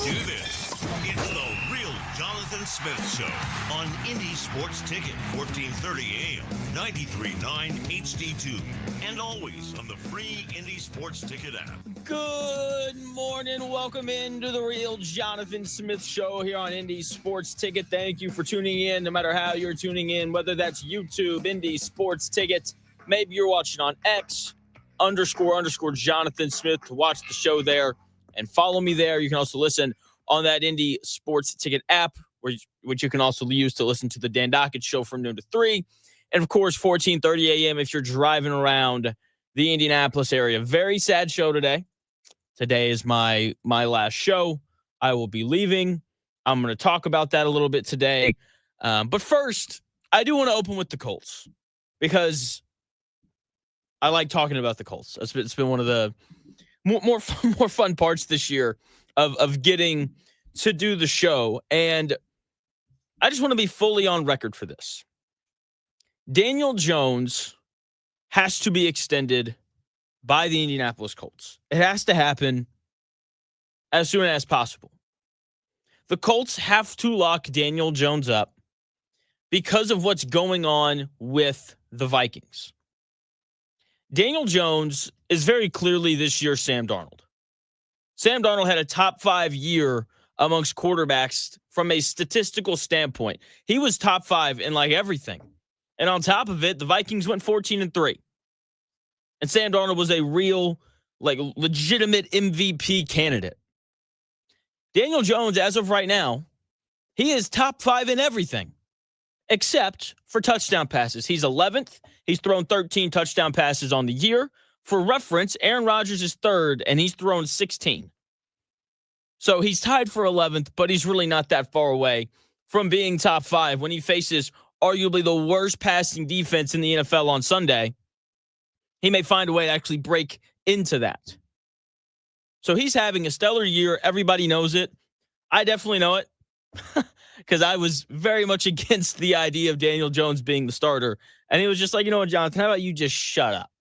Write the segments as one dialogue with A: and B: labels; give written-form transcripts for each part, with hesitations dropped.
A: do this. It's the Real Jonathan Smith Show on Indy Sports Ticket, 1430 AM, 93.9 HD2, and always on the free Indy Sports Ticket app.
B: Good morning. Welcome into the Real Jonathan Smith Show here on Indy Sports Ticket. Thank you for tuning in, no matter how you're tuning in, whether that's YouTube, Indy Sports Ticket. Maybe you're watching on X, __ Jonathan Smith to watch the show there and follow me there. You can also listen on that Indy Sports Ticket app, which you can also use to listen to the Dan Dockett Show from noon to 3. And, of course, 14:30 a.m. if you're driving around the Indianapolis area. Very sad show today. Today is my last show. I will be leaving. I'm going to talk about that a little bit today. But first, I do want to open with the Colts because I like talking about the Colts. It's been one of the more fun parts this year of getting to do the show. And I just want to be fully on record for this. Daniel Jones has to be extended by the Indianapolis Colts. It has to happen as soon as possible. The Colts have to lock Daniel Jones up because of what's going on with the Vikings. Daniel Jones is very clearly this year's Sam Darnold. Sam Darnold had a top 5 year amongst quarterbacks from a statistical standpoint. He was top 5 in like everything. And on top of it, the Vikings went 14-3. And Sam Darnold was a real, legitimate MVP candidate. Daniel Jones, as of right now, he is top 5 in everything, except for touchdown passes. He's 11th. He's thrown 13 touchdown passes on the year. For reference, Aaron Rodgers is 3rd, and he's thrown 16. So he's tied for 11th, but he's really not that far away from being top 5 when he faces arguably the worst passing defense in the NFL on Sunday. He may find a way to actually break into that. So he's having a stellar year. Everybody knows it. I definitely know it because I was very much against the idea of Daniel Jones being the starter. And he was just like, you know what, Jonathan, how about you just shut up?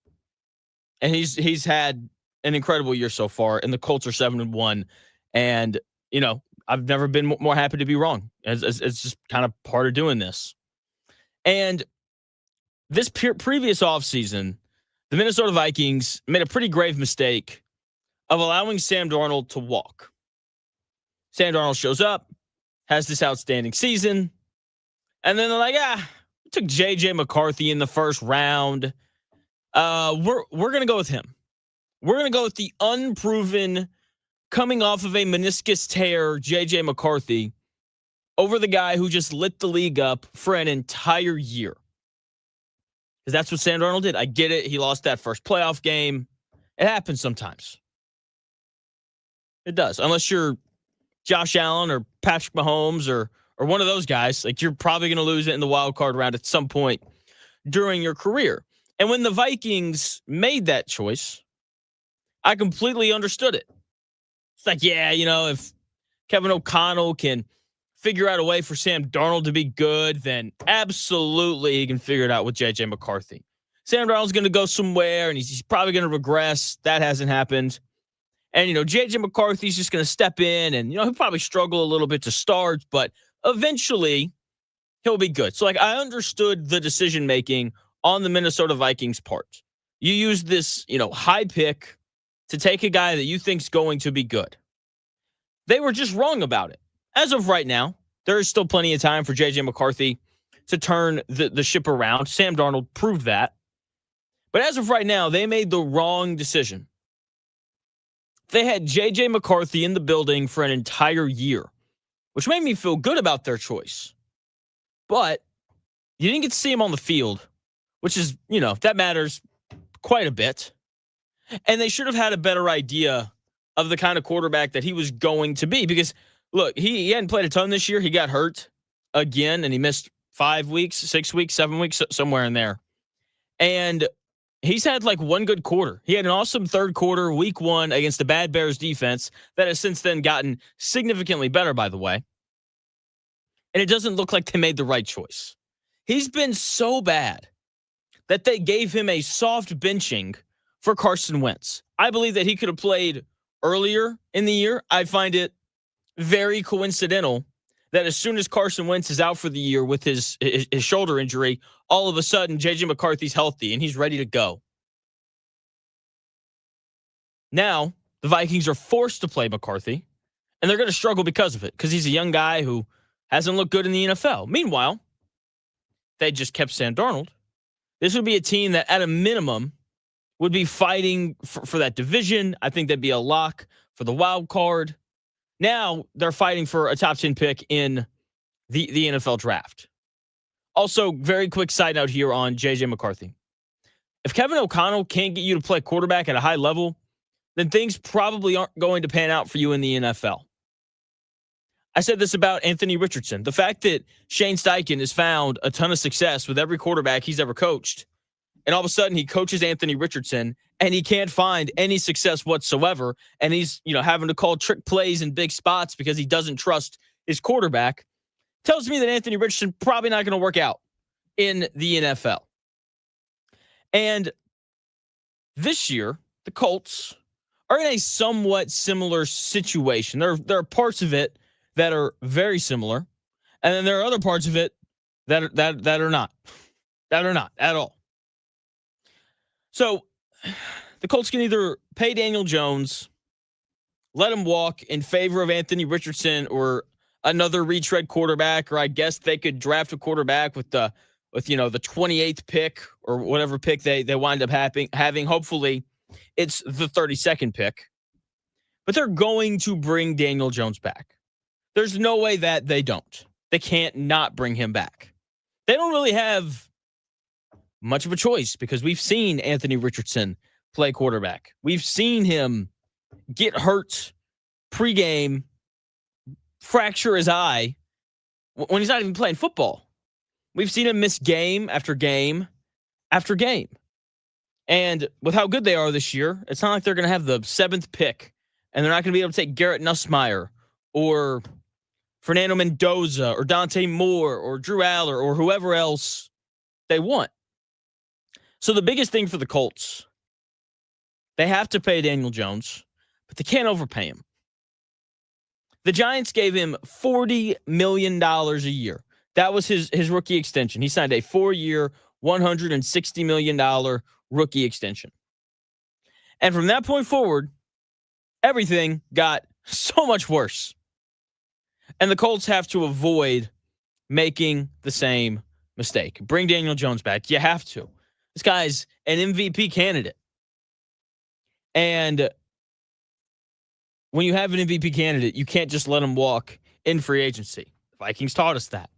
B: And he's had an incredible year so far, and the Colts are 7-1. And, you know, I've never been more happy to be wrong. It's just kind of part of doing this. And this previous offseason, the Minnesota Vikings made a pretty grave mistake of allowing Sam Darnold to walk. Sam Darnold shows up, has this outstanding season, and then they're like, we took J.J. McCarthy in the first round. We're going to go with him. We're going to go with the unproven, coming off of a meniscus tear, J.J. McCarthy, over the guy who just lit the league up for an entire year. Because that's what Sam Darnold did. I get it. He lost that first playoff game. It happens sometimes. It does. Unless you're Josh Allen or Patrick Mahomes or one of those guys, like you're probably going to lose it in the wild card round at some point during your career. And when the Vikings made that choice, I completely understood it. It's like, yeah, you know, if Kevin O'Connell can figure out a way for Sam Darnold to be good, then absolutely he can figure it out with J.J. McCarthy. Sam Darnold's going to go somewhere, and he's probably going to regress. That hasn't happened. And, you know, J.J. McCarthy's just going to step in, and, you know, he'll probably struggle a little bit to start, but eventually he'll be good. So, like, I understood the decision-making on the Minnesota Vikings part. You use this, you know, high pick to take a guy that you think's going to be good. They were just wrong about it. As of right now, there is still plenty of time for J.J. McCarthy to turn the ship around. Sam Darnold proved that. But as of right now, they made the wrong decision. They had J.J. McCarthy in the building for an entire year, which made me feel good about their choice. But you didn't get to see him on the field, which is, you know, that matters quite a bit. And they should have had a better idea of the kind of quarterback that he was going to be. Because, look, he hadn't played a ton this year. He got hurt again, and he missed 5 weeks, 6 weeks, 7 weeks, somewhere in there. And he's had like one good quarter. He had an awesome third quarter, week 1, against the bad Bears defense that has since then gotten significantly better, by the way. And it doesn't look like they made the right choice. He's been so bad that they gave him a soft benching for Carson Wentz. I believe that he could have played earlier in the year. I find it very coincidental that as soon as Carson Wentz is out for the year with his shoulder injury, all of a sudden J.J. McCarthy's healthy and he's ready to go. Now, the Vikings are forced to play McCarthy, and they're going to struggle because of it, because he's a young guy who hasn't looked good in the NFL. Meanwhile, they just kept Sam Darnold. This would be a team that, at a minimum, would be fighting for that division. I think that'd be a lock for the wild card. Now they're fighting for a top 10 pick in the NFL draft. Also, very quick side note here on J.J. McCarthy. If Kevin O'Connell can't get you to play quarterback at a high level, then things probably aren't going to pan out for you in the NFL. I said this about Anthony Richardson. The fact that Shane Steichen has found a ton of success with every quarterback he's ever coached, and all of a sudden he coaches Anthony Richardson and he can't find any success whatsoever, and he's, having to call trick plays in big spots because he doesn't trust his quarterback, tells me that Anthony Richardson probably not going to work out in the NFL. And this year, the Colts are in a somewhat similar situation. There are parts of it that are very similar, and then there are other parts of it that are not at all. So the Colts can either pay Daniel Jones, let him walk in favor of Anthony Richardson or another retread quarterback, or I guess they could draft a quarterback with the 28th pick or whatever pick they wind up having. Hopefully it's the 32nd pick. But they're going to bring Daniel Jones back. There's no way that they don't. They can't not bring him back. They don't really have much of a choice because we've seen Anthony Richardson play quarterback. We've seen him get hurt pregame, fracture his eye when he's not even playing football. We've seen him miss game after game after game. And with how good they are this year, it's not like they're going to have the 7th pick and they're not going to be able to take Garrett Nussmeier or Fernando Mendoza or Dante Moore or Drew Aller or whoever else they want. So the biggest thing for the Colts, they have to pay Daniel Jones, but they can't overpay him. The Giants gave him $40 million a year. That was his rookie extension. He signed a 4-year, $160 million rookie extension. And from that point forward, everything got so much worse. And the Colts have to avoid making the same mistake. Bring Daniel Jones back. You have to. This guy's an MVP candidate. And when you have an MVP candidate, you can't just let him walk in free agency. The Vikings taught us that.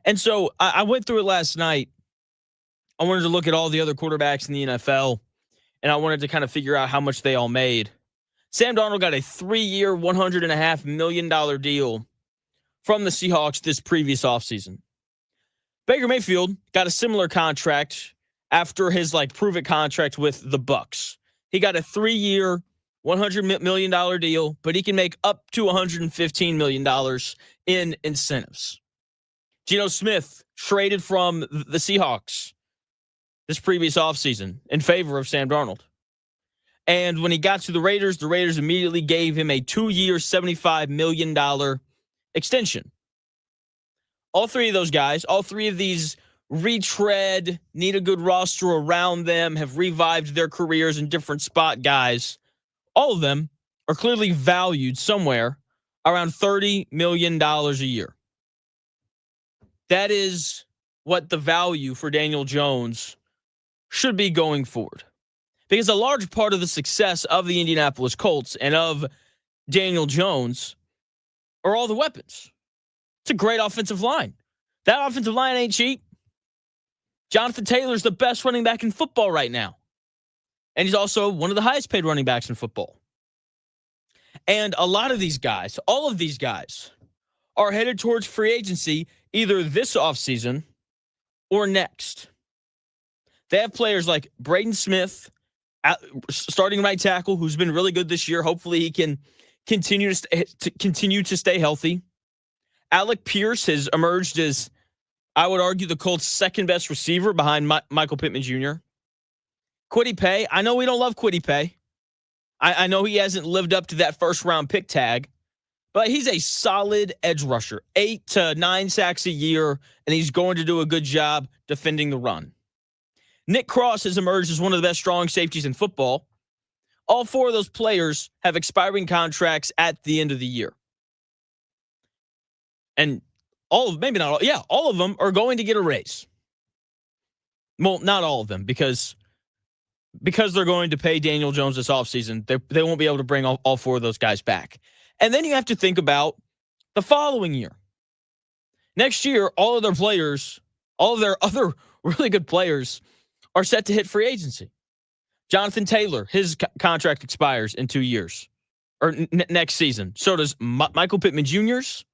B: And so I went through it last night. I wanted to look at all the other quarterbacks in the NFL, and I wanted to kind of figure out how much they all made. Sam Darnold got a 3-year, $100.5 million deal from the Seahawks this previous offseason. Baker Mayfield got a similar contract after his prove-it contract with the Bucs. He got a 3-year, $100 million deal, but he can make up to $115 million in incentives. Geno Smith traded from the Seahawks this previous offseason in favor of Sam Darnold. And when he got to the Raiders immediately gave him a 2-year, $75 million extension. All three of those guys, all three of these retread, need a good roster around them, have revived their careers in different spot guys. All of them are clearly valued somewhere around $30 million a year. That is what the value for Daniel Jones should be going forward. Because a large part of the success of the Indianapolis Colts and of Daniel Jones are all the weapons. It's a great offensive line. That offensive line ain't cheap. Jonathan Taylor's the best running back in football right now. And he's also one of the highest paid running backs in football. And a lot of these guys, all of these guys, are headed towards free agency either this offseason or next. They have players like Braden Smith, starting right tackle, who's been really good this year. Hopefully he can continue to stay healthy. Alec Pierce has emerged as, I would argue, the Colts' second best receiver behind Michael Pittman Jr. Kwity Paye, I know we don't love Kwity Paye. I know he hasn't lived up to that first-round pick tag, but he's a solid edge rusher, 8 to 9 sacks a year, and he's going to do a good job defending the run. Nick Cross has emerged as one of the best strong safeties in football. All four of those players have expiring contracts at the end of the year. And all of them are going to get a raise. Well, not all of them, because they're going to pay Daniel Jones this offseason. They won't be able to bring all four of those guys back. And then you have to think about the following year. Next year, all of their players, all of their other really good players, are set to hit free agency. Jonathan Taylor, his contract expires in 2 years, or next season. So does Michael Pittman Jr.'s,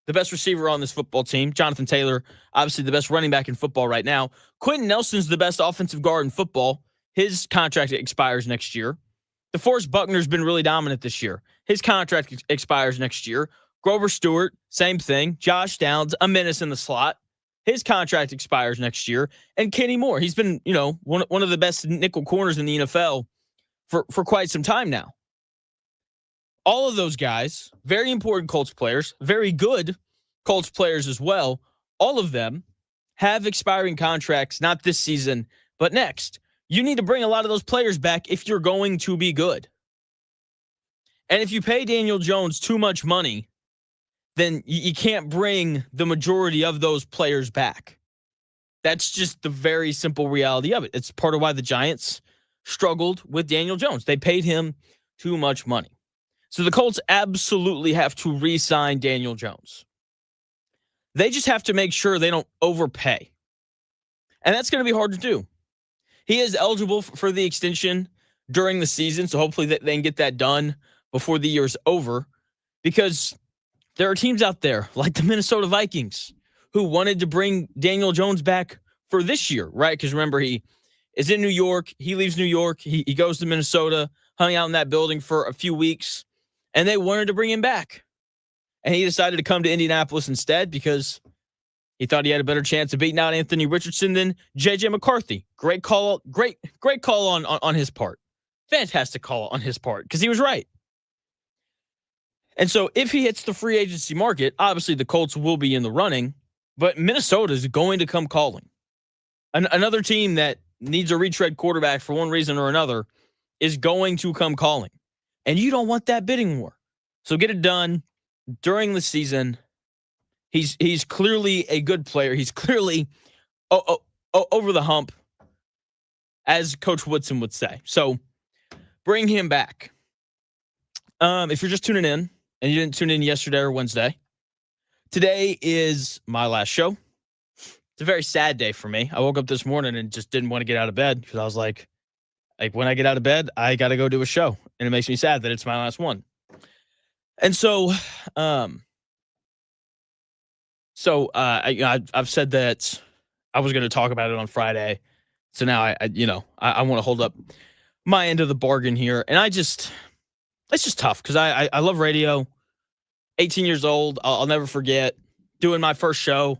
B: the best receiver on this football team. Jonathan Taylor, obviously the best running back in football right now. Quentin Nelson's the best offensive guard in football. His contract expires next year. DeForest Buckner's been really dominant this year. His contract expires next year. Grover Stewart, same thing. Josh Downs, a menace in the slot. His contract expires next year. And Kenny Moore, he's been, one of the best nickel corners in the NFL for quite some time now. All of those guys, very important Colts players, very good Colts players as well. All of them have expiring contracts, not this season, but next. You need to bring a lot of those players back if you're going to be good. And if you pay Daniel Jones too much money, then you can't bring the majority of those players back. That's just the very simple reality of it. It's part of why the Giants struggled with Daniel Jones. They paid him too much money. So the Colts absolutely have to re-sign Daniel Jones. They just have to make sure they don't overpay. And that's going to be hard to do. He is eligible for the extension during the season, so hopefully they can get that done before the year's over, because there are teams out there like the Minnesota Vikings who wanted to bring Daniel Jones back for this year, right? Because remember, he is in New York. He leaves New York. He goes to Minnesota, hung out in that building for a few weeks, and they wanted to bring him back. And he decided to come to Indianapolis instead because he thought he had a better chance of beating out Anthony Richardson than J.J. McCarthy. Great call on his part. Fantastic call on his part, because he was right. And so if he hits the free agency market, obviously the Colts will be in the running, but Minnesota is going to come calling. Another team that needs a retread quarterback for one reason or another is going to come calling. And you don't want that bidding war. So get it done during the season. He's clearly a good player. He's clearly over the hump, as Coach Woodson would say. So bring him back. If you're just tuning in and you didn't tune in yesterday or Wednesday, today is my last show. It's a very sad day for me. I woke up this morning and just didn't want to get out of bed because I was like, when I get out of bed, I got to go do a show. And it makes me sad that it's my last one. And so, I've said that I was going to talk about it on Friday. So now I want to hold up my end of the bargain here. And it's just tough because I love radio. 18 years old. I'll never forget doing my first show,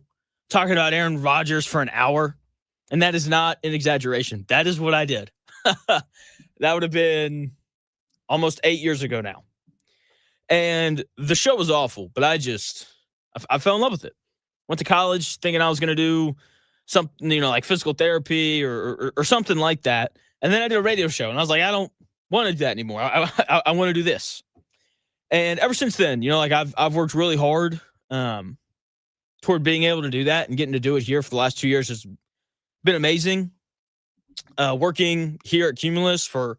B: talking about Aaron Rodgers for an hour. And that is not an exaggeration. That is what I did. That would have been almost 8 years ago now. And the show was awful, but I fell in love with it. Went to college thinking I was going to do something, like physical therapy or something like that. And then I did a radio show, and I was like, I don't want to do that anymore. I want to do this. And ever since then, I've worked really hard toward being able to do that, and getting to do it here for the last 2 years has been amazing. Working here at Cumulus for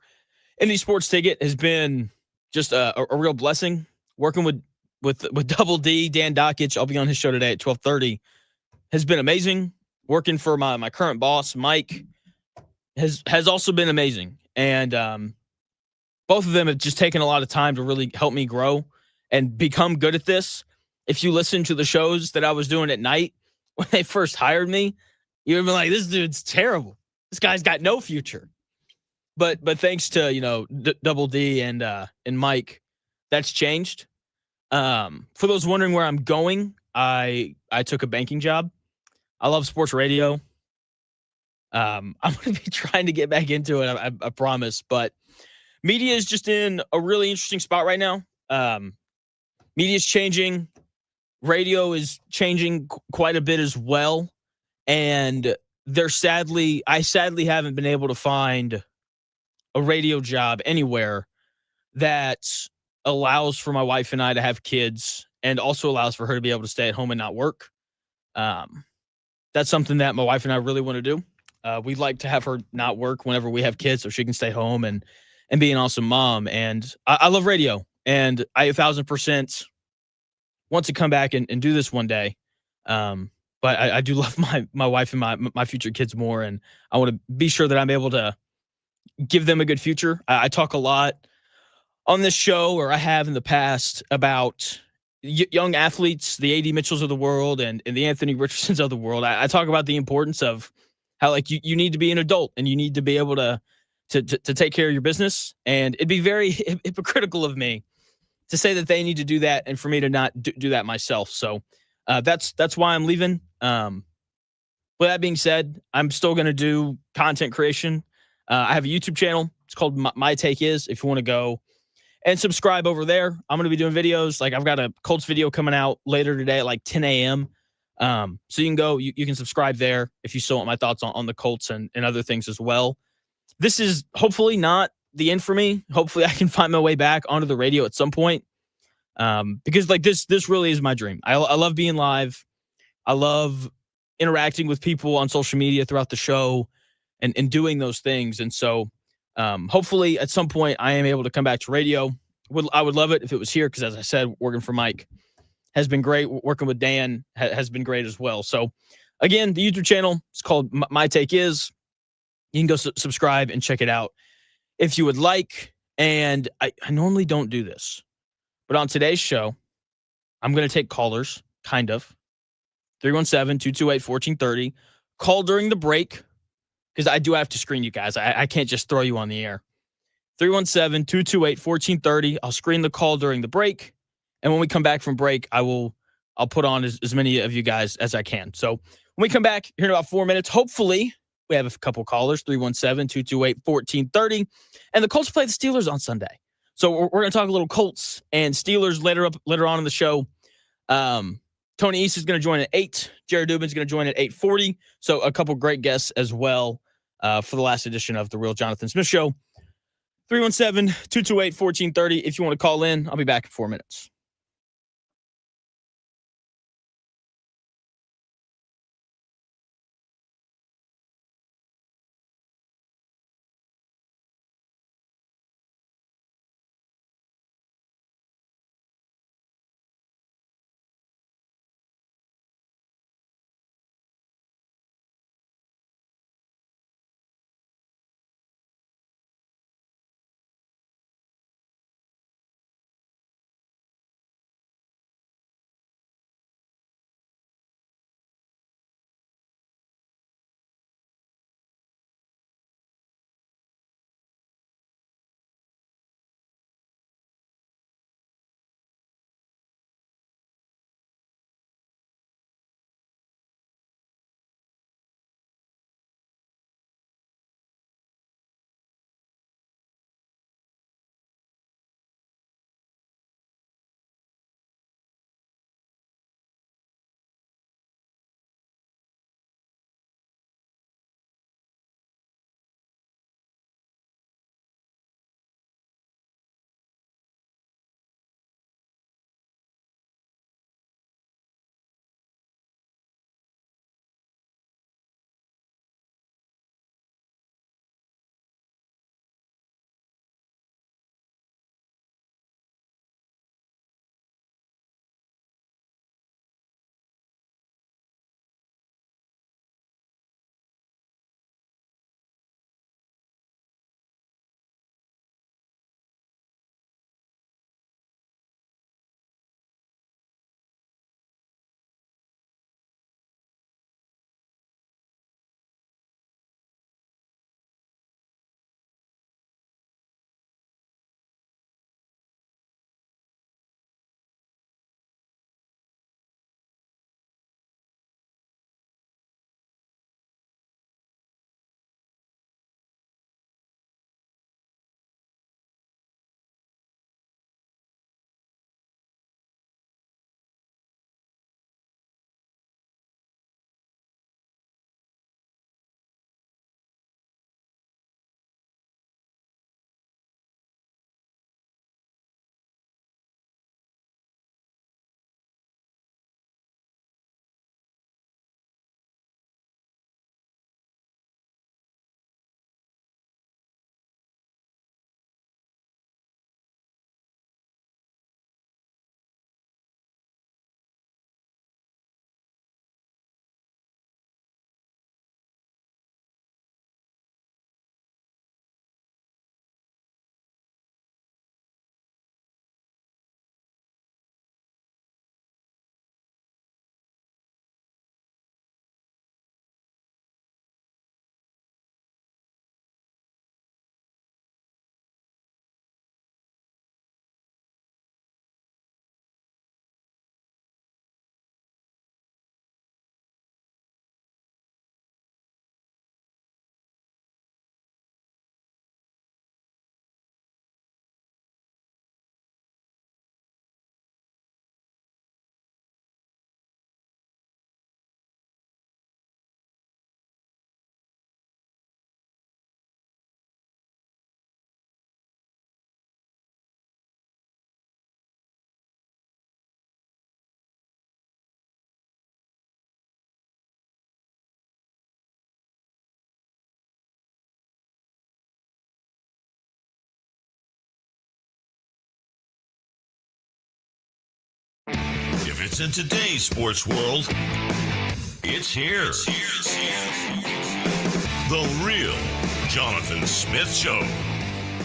B: Indie Sports Ticket has been just a real blessing. Working with Double D, Dan Dockich, I'll be on his show today at 12:30, has been amazing. Working for my current boss, Mike, has also been amazing. And both of them have just taken a lot of time to really help me grow and become good at this. If you listen to the shows that I was doing at night when they first hired me, you would be like, this dude's terrible. This guy's got no future. But thanks to, Double D and Mike, that's changed. For those wondering where I'm going, I took a banking job. I love sports radio. I'm going to be trying to get back into it, I promise. But media is just in a really interesting spot right now. media's changing. Radio is changing quite a bit as well. And I sadly haven't been able to find a radio job anywhere that allows for my wife and I to have kids and also allows for her to be able to stay at home and not work. Um, that's something that my wife and I really want to do. We'd like to have her not work whenever we have kids so she can stay home and be an awesome mom. And I love radio, and I 1,000% want to come back and do this one day. But I do love my wife and my future kids more, and I want to be sure that I'm able to give them a good future. I talk a lot on this show, or I have in the past, about young athletes, the AD Mitchells of the world and the Anthony Richardsons of the world. I talk about the importance of how, like, you need to be an adult and you need to be able to take care of your business. And it'd be very hypocritical of me to say that they need to do that and for me to not do that myself. So that's why I'm leaving. With that being said, I'm still going to do content creation. I have a YouTube channel. It's called My Take Is. If you want to go and subscribe over there, I'm going to be doing videos. Like, I've got a Colts video coming out later today at like 10 a.m. So you can go, you can subscribe there if you still want my thoughts on the Colts and other things as well. This is hopefully not the end for me. Hopefully I can find my way back onto the radio at some point. Because like this really is my dream. I love being live. I love interacting with people on social media throughout the show and doing those things. And so hopefully at some point I am able to come back to radio. I would love it if it was here because, as I said, working for Mike has been great. Working with Dan has been great as well. So again, the YouTube channel is called My Take Is. You can go subscribe and check it out if you would like. And I normally don't do this, but on today's show, I'm going to take callers, kind of. 317-228-1430. Call during the break, because I do have to screen you guys. I can't just throw you on the air. 317-228-1430. I'll screen the call during the break. And when we come back from break, I'll put on as many of you guys as I can. So when we come back here in about 4 minutes, hopefully we have a couple callers, 317-228-1430. And the Colts play the Steelers on Sunday. So we're going to talk a little Colts and Steelers later on in the show. Tony East is going to join at 8. Jared Dubin is going to join at 8:40. So a couple great guests as well for the last edition of The Real Jonathan Smith Show. 317-228-1430. If you want to call in, I'll be back in 4 minutes.
A: tidbits in today's sports world. It's here. The Real Jonathan Smith Show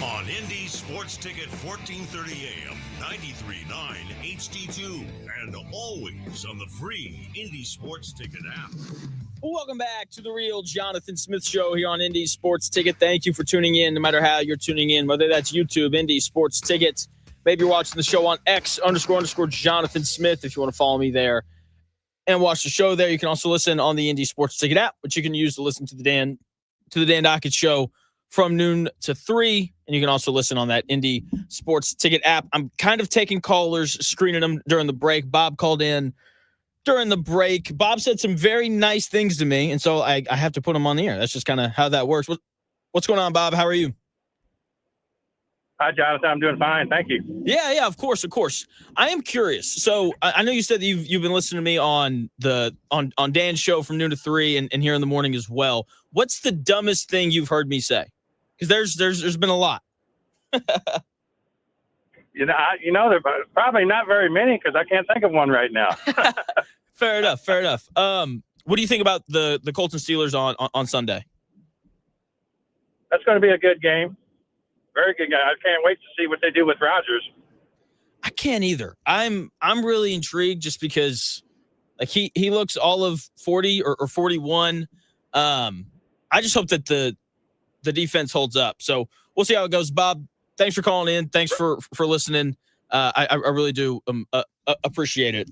A: on Indy Sports Ticket 1430 AM, 93.9 HD2, and always on the free Indy Sports Ticket app.
B: Welcome back to the Real Jonathan Smith Show here on Indy Sports Ticket. Thank you for tuning in, no matter how you're tuning in, whether that's YouTube, Indy Sports Ticket. Maybe you're watching the show on X__Jonathan Smith if you want to follow me there and watch the show there. You can also listen on the Indy Sports Ticket app, which you can use to listen to the Dan Dockett Show from noon to 3. And you can also listen on that Indy Sports Ticket app. I'm kind of taking callers, screening them during the break. Bob called in during the break. Bob said some very nice things to me, and so I have to put him on the air. That's just kind of how that works. What's going on, Bob? How are you?
C: Hi, Jonathan. I'm doing fine. Thank you.
B: Yeah, of course. I am curious. So I know you said that you've been listening to me on Dan's show from noon to 3 and here in the morning as well. What's the dumbest thing you've heard me say? Because there's been a lot.
C: There probably not very many because I can't think of one right now.
B: Fair enough. What do you think about the Colts and Steelers on Sunday?
C: That's going to be a good game. Very good game. I can't wait to see what they do with Rodgers.
B: I can't either. I'm really intrigued just because like he looks all of 40 or 41. I just hope that the defense holds up. So we'll see how it goes. Bob, thanks for calling in. Thanks for listening. I really do appreciate it.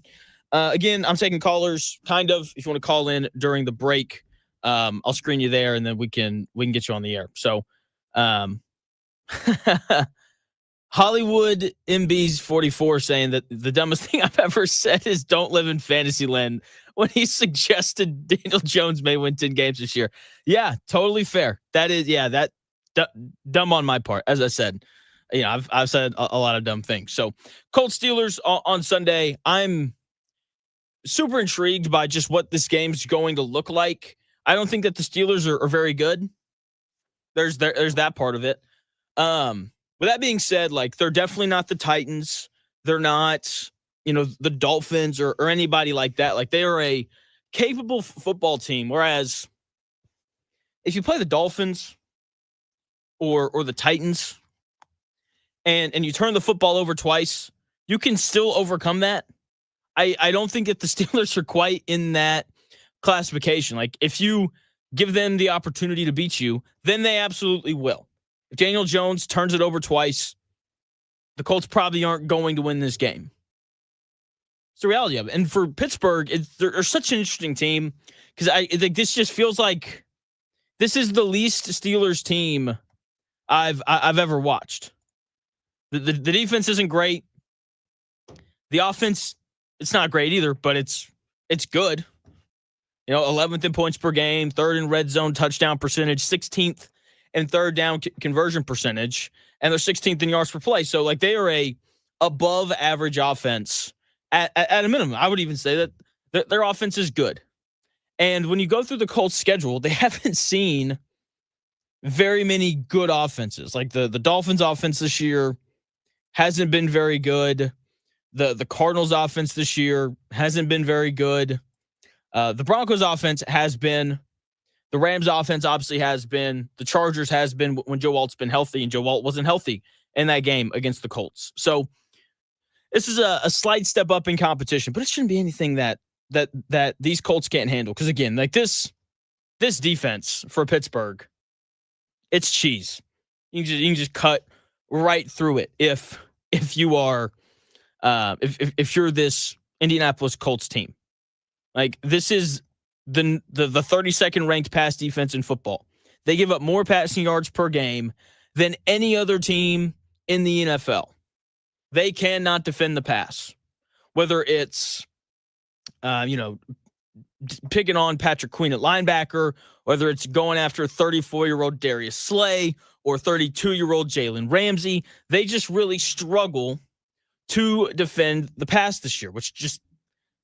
B: Again, I'm taking callers kind of if you want to call in during the break. I'll screen you there and then we can get you on the air. So Hollywood MB's 44 saying that the dumbest thing I've ever said is don't live in fantasy land when he suggested Daniel Jones may win 10 games this year. Yeah, totally fair. That is, dumb on my part. As I said, I've said a lot of dumb things. So Colts Steelers on Sunday. I'm super intrigued by just what this game's going to look like. I don't think that the Steelers are very good. There's that part of it. With that being said, like they're definitely not the Titans. They're not, the Dolphins or anybody like that. Like they are a capable football team. Whereas if you play the Dolphins or the Titans and you turn the football over twice, you can still overcome that. I don't think that the Steelers are quite in that classification. Like if you give them the opportunity to beat you, then they absolutely will. If Daniel Jones turns it over twice, the Colts probably aren't going to win this game. It's the reality of it. And for Pittsburgh, they're such an interesting team because I think this just feels like this is the least Steelers team I've ever watched. The defense isn't great. The offense, it's not great either, but it's good. 11th in points per game, 3rd in red zone touchdown percentage, 16th in third down conversion percentage, and they're 16th in yards per play. So, like, they are a above average offense at a minimum. I would even say that their offense is good. And when you go through the Colts schedule, they haven't seen very many good offenses. Like the Dolphins offense this year hasn't been very good. The Cardinals offense this year hasn't been very good. The Broncos offense has been. The Rams offense obviously has been. The Chargers has been when Joe Alt's been healthy, and Joe Alt wasn't healthy in that game against the Colts. So this is a slight step up in competition, but it shouldn't be anything that these Colts can't handle. Because again, like this defense for Pittsburgh, it's cheese. You can just cut right through it if you are if you're this Indianapolis Colts team. Like this is the 32nd ranked pass defense in football. They give up more passing yards per game than any other team in the NFL. They cannot defend the pass. Whether it's, picking on Patrick Queen at linebacker, whether it's going after 34-year-old Darius Slay or 32-year-old Jalen Ramsey, they just really struggle to defend the pass this year, which just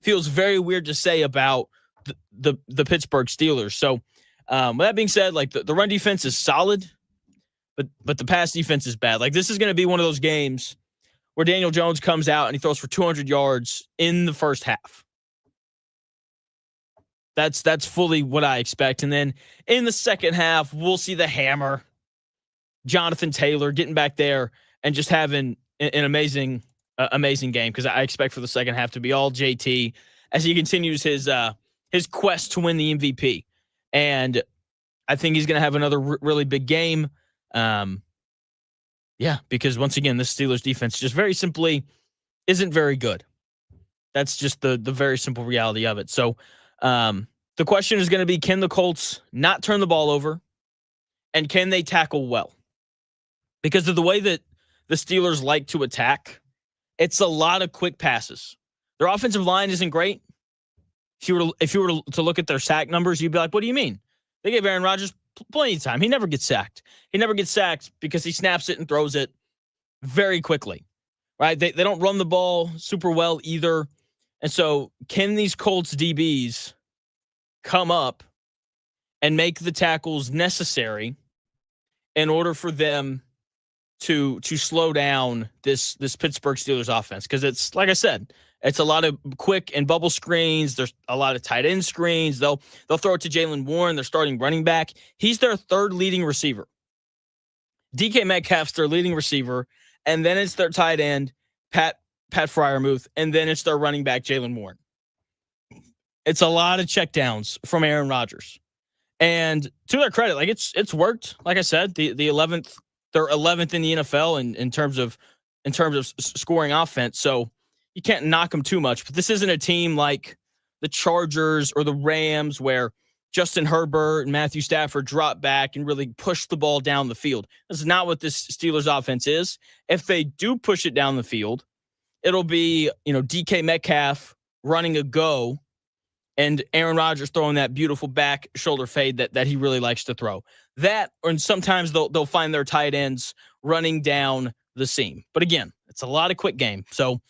B: feels very weird to say about the Pittsburgh Steelers. So with that being said, like the run defense is solid, but the pass defense is bad. Like this is going to be one of those games where Daniel Jones comes out and he throws for 200 yards in the first half. That's fully what I expect. And then in the second half, we'll see the hammer, Jonathan Taylor, getting back there and just having an amazing game, because I expect for the second half to be all JT as he continues his quest to win the MVP. And I think he's going to have another really big game. Because once again, this Steelers defense just very simply isn't very good. That's just the very simple reality of it. So the question is going to be, can the Colts not turn the ball over, and can they tackle well? Because of the way that the Steelers like to attack, it's a lot of quick passes. Their offensive line isn't great. If you were to look at their sack numbers, you'd be like, what do you mean? They gave Aaron Rodgers plenty of time. He never gets sacked. He never gets sacked because he snaps it and throws it very quickly, right? They don't run the ball super well either. And so can these Colts DBs come up and make the tackles necessary in order for them to slow down this Pittsburgh Steelers offense? Because it's, like I said, it's a lot of quick and bubble screens. There's a lot of tight end screens. They'll throw it to Jaylen Warren, their starting running back. He's their third leading receiver. DK Metcalf's their leading receiver, and then it's their tight end, Pat Freiermuth, and then it's their running back, Jaylen Warren. It's a lot of checkdowns from Aaron Rodgers. And to their credit, like it's worked. Like I said, the 11th, they're 11th in the NFL in terms of scoring offense. So you can't knock them too much. But this isn't a team like the Chargers or the Rams where Justin Herbert and Matthew Stafford drop back and really push the ball down the field. This is not what this Steelers offense is. If they do push it down the field, it'll be, DK Metcalf running a go and Aaron Rodgers throwing that beautiful back shoulder fade that he really likes to throw. That, and sometimes they'll find their tight ends running down the seam. But again, it's a lot of quick game. So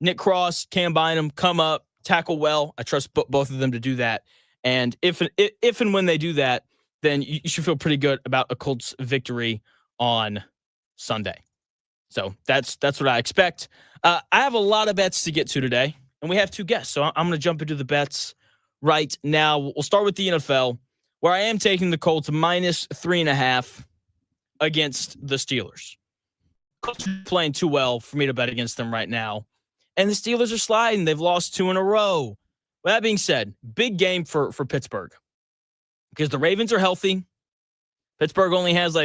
B: Nick Cross, Cam Bynum, come up, tackle well. I trust both of them to do that. And if and when they do that, then you should feel pretty good about a Colts victory on Sunday. So that's what I expect. I have a lot of bets to get to today, and we have two guests. So I'm going to jump into the bets right now. We'll start with the NFL, where I am taking the Colts minus 3.5 against the Steelers. Colts are playing too well for me to bet against them right now. And the Steelers are sliding. They've lost 2 in a row. With that being said, big game for Pittsburgh because the Ravens are healthy. Pittsburgh only has a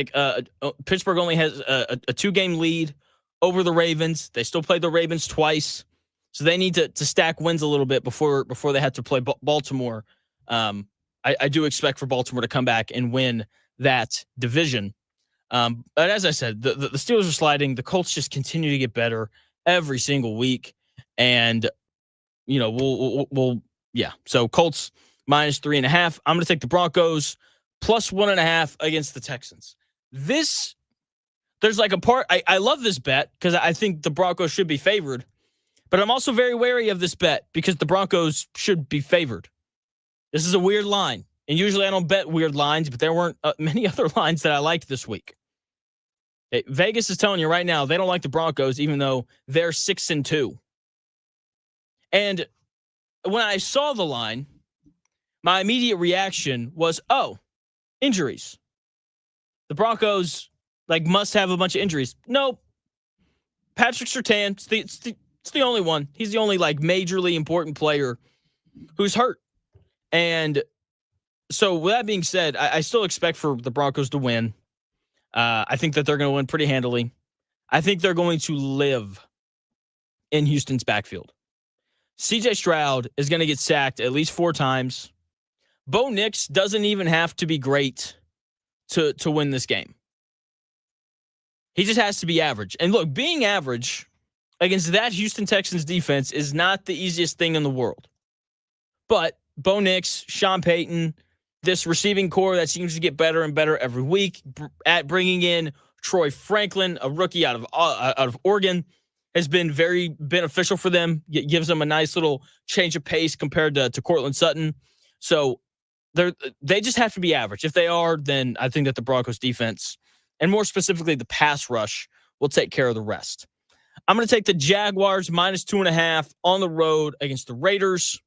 B: 2-game lead over the Ravens. They still played the Ravens twice, so they need to stack wins a little bit before they have to play Baltimore. I do expect for Baltimore to come back and win that division. But as I said, the Steelers are sliding. The Colts just continue to get better every single week, and So Colts minus 3.5. I'm going to take the Broncos plus 1.5 against the Texans. There's like a part, I love this bet because I think the Broncos should be favored, but I'm also very wary of this bet because the Broncos should be favored. This is a weird line, and usually I don't bet weird lines, but there weren't many other lines that I liked this week. Vegas is telling you right now they don't like the Broncos, even though they're 6-2. And when I saw the line, my immediate reaction was, injuries. The Broncos must have a bunch of injuries. Nope. Patrick Surtain, it's the only one. He's the only majorly important player who's hurt. And so with that being said, I still expect for the Broncos to win. I think that they're going to win pretty handily. I think they're going to live in Houston's backfield. CJ Stroud is going to get sacked at least 4 times. Bo Nix doesn't even have to be great to win this game. He just has to be average. And look, being average against that Houston Texans defense is not the easiest thing in the world. But Bo Nix, Sean Payton, this receiving core that seems to get better and better every week, at bringing in Troy Franklin, a rookie out of Oregon, has been very beneficial for them. It gives them a nice little change of pace compared to Cortland Sutton. So they just have to be average. If they are, then I think that the Broncos defense, and more specifically the pass rush, will take care of the rest. I'm going to take the Jaguars minus 2.5 on the road against the Raiders.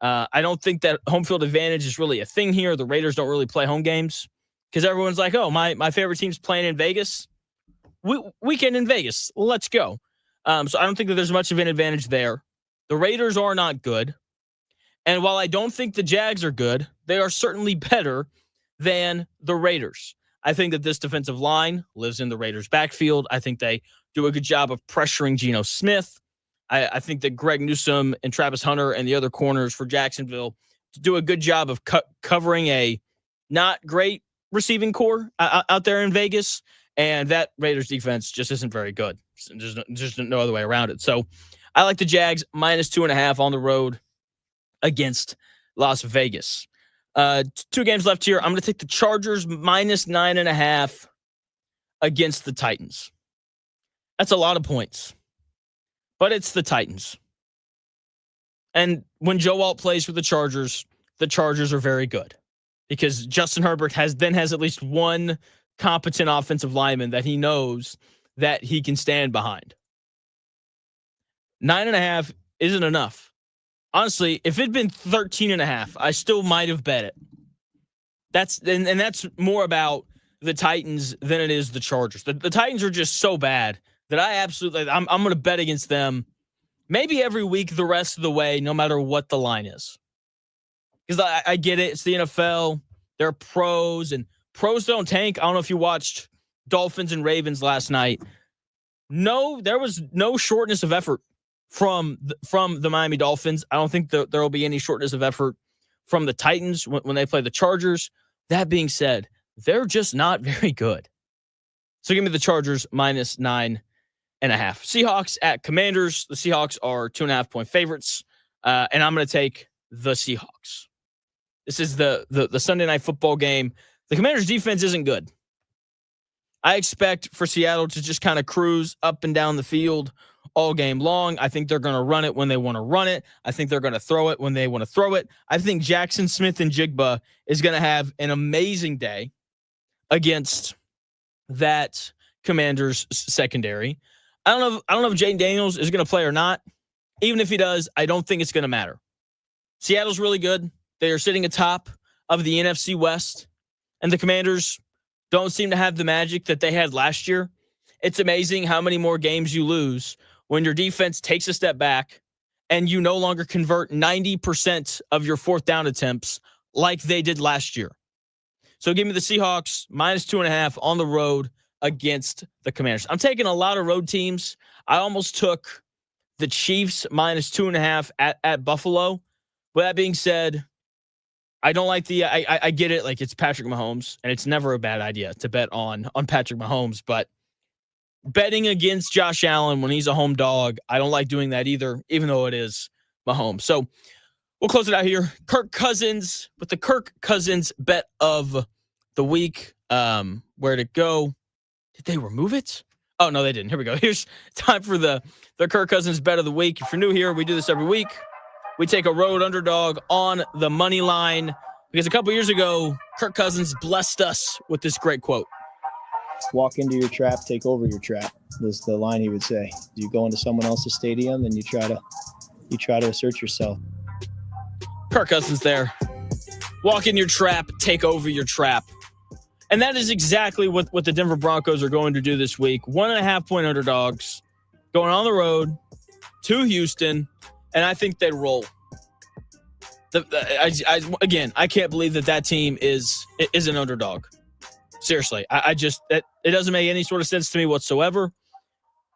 B: I don't think that home field advantage is really a thing here. The Raiders don't really play home games because everyone's like, oh, my favorite team's playing in Vegas. Weekend in Vegas. Let's go. So I don't think that there's much of an advantage there. The Raiders are not good. And while I don't think the Jags are good, they are certainly better than the Raiders. I think that this defensive line lives in the Raiders' backfield. I think they do a good job of pressuring Geno Smith. I think that Greg Newsome and Travis Hunter and the other corners for Jacksonville do a good job of covering a not great receiving core out there in Vegas. And that Raiders defense just isn't very good. There's just no other way around it. So I like the Jags minus 2.5 on the road against Las Vegas. 2 games left here. I'm going to take the Chargers minus 9.5 against the Titans. That's a lot of points, but it's the Titans. And when Joe Alt plays for the Chargers are very good because Justin Herbert has at least one competent offensive lineman that he knows that he can stand behind. 9.5 isn't enough. Honestly, if it'd been 13.5, I still might have bet it. That's more about the Titans than it is the Chargers. The Titans are just so bad that I'm going to bet against them maybe every week the rest of the way, no matter what the line is. Because I get it. It's the NFL. They're pros, and pros don't tank. I don't know if you watched Dolphins and Ravens last night. No, there was no shortness of effort from the Miami Dolphins. I don't think there will be any shortness of effort from the Titans when they play the Chargers. That being said, they're just not very good. So give me the Chargers minus 9.5. Seahawks at Commanders. The Seahawks are 2.5-point favorites, and I'm going to take the Seahawks. This is the Sunday night football game. The Commanders' defense isn't good. I expect for Seattle to just kind of cruise up and down the field all game long. I think they're going to run it when they want to run it. I think they're going to throw it when they want to throw it. I think Jackson Smith and Jigba is going to have an amazing day against that Commanders secondary. I don't know if Jaden Daniels is going to play or not. Even if he does, I don't think it's going to matter. Seattle's really good. They are sitting atop of the NFC West, and the Commanders don't seem to have the magic that they had last year. It's amazing how many more games you lose when your defense takes a step back and you no longer convert 90% of your fourth down attempts like they did last year. So give me the Seahawks minus 2.5 on the road against the Commanders. I'm taking a lot of road teams. I almost took the Chiefs minus 2.5 at Buffalo. With that being said, I don't like I get it. Like, it's Patrick Mahomes, and it's never a bad idea to bet on Patrick Mahomes, but betting against Josh Allen when he's a home dog, I don't like doing that either, even though it is Mahomes. So we'll close it out here. Kirk Cousins with the Kirk Cousins bet of the week. Where'd it go? Did they remove it? Oh, no, they didn't. Here we go. Here's time for the Kirk Cousins bet of the week. If you're new here, we do this every week. We take a road underdog on the money line because a couple years ago, Kirk Cousins blessed us with this great quote.
D: Walk into your trap, take over your trap, was the line he would say. You go into someone else's stadium and you try to assert yourself.
B: Kirk Cousins there. Walk in your trap, take over your trap. And that is exactly what the Denver Broncos are going to do this week. 1.5-point underdogs going on the road to Houston, and I think they roll. I can't believe that team is an underdog. Seriously, it doesn't make any sort of sense to me whatsoever,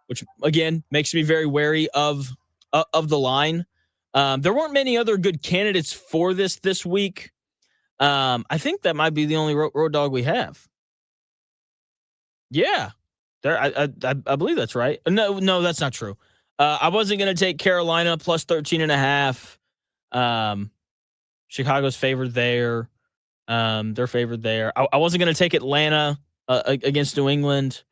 B: which again makes me very wary of the line. There weren't many other good candidates for this week. I think that might be the only road dog we have. Yeah, I believe that's right. No, that's not true. I wasn't going to take Carolina plus 13.5. Chicago's favored there. They're favored there. I wasn't going to take Atlanta against New England.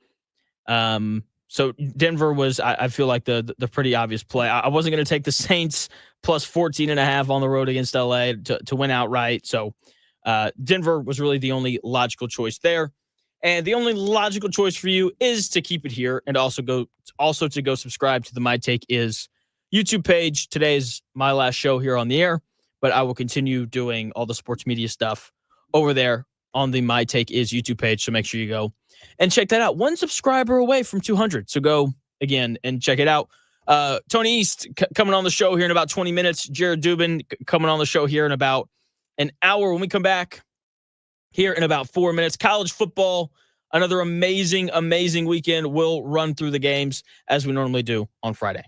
B: So Denver was, I feel like the pretty obvious play. I wasn't going to take the Saints plus 14.5 on the road against LA to win outright. So Denver was really the only logical choice there. And the only logical choice for you is to keep it here and also to go subscribe to the My Take Is YouTube page. Today is my last show here on the air, but I will continue doing all the sports media stuff over there on the My Take Is YouTube page. So make sure you go and check that out. One subscriber away from 200. So go again and check it out. Tony East coming on the show here in about 20 minutes. Jared Dubin coming on the show here in about an hour. When we come back here in about 4 minutes, college football, another amazing, amazing weekend. We'll run through the games as we normally do on Friday.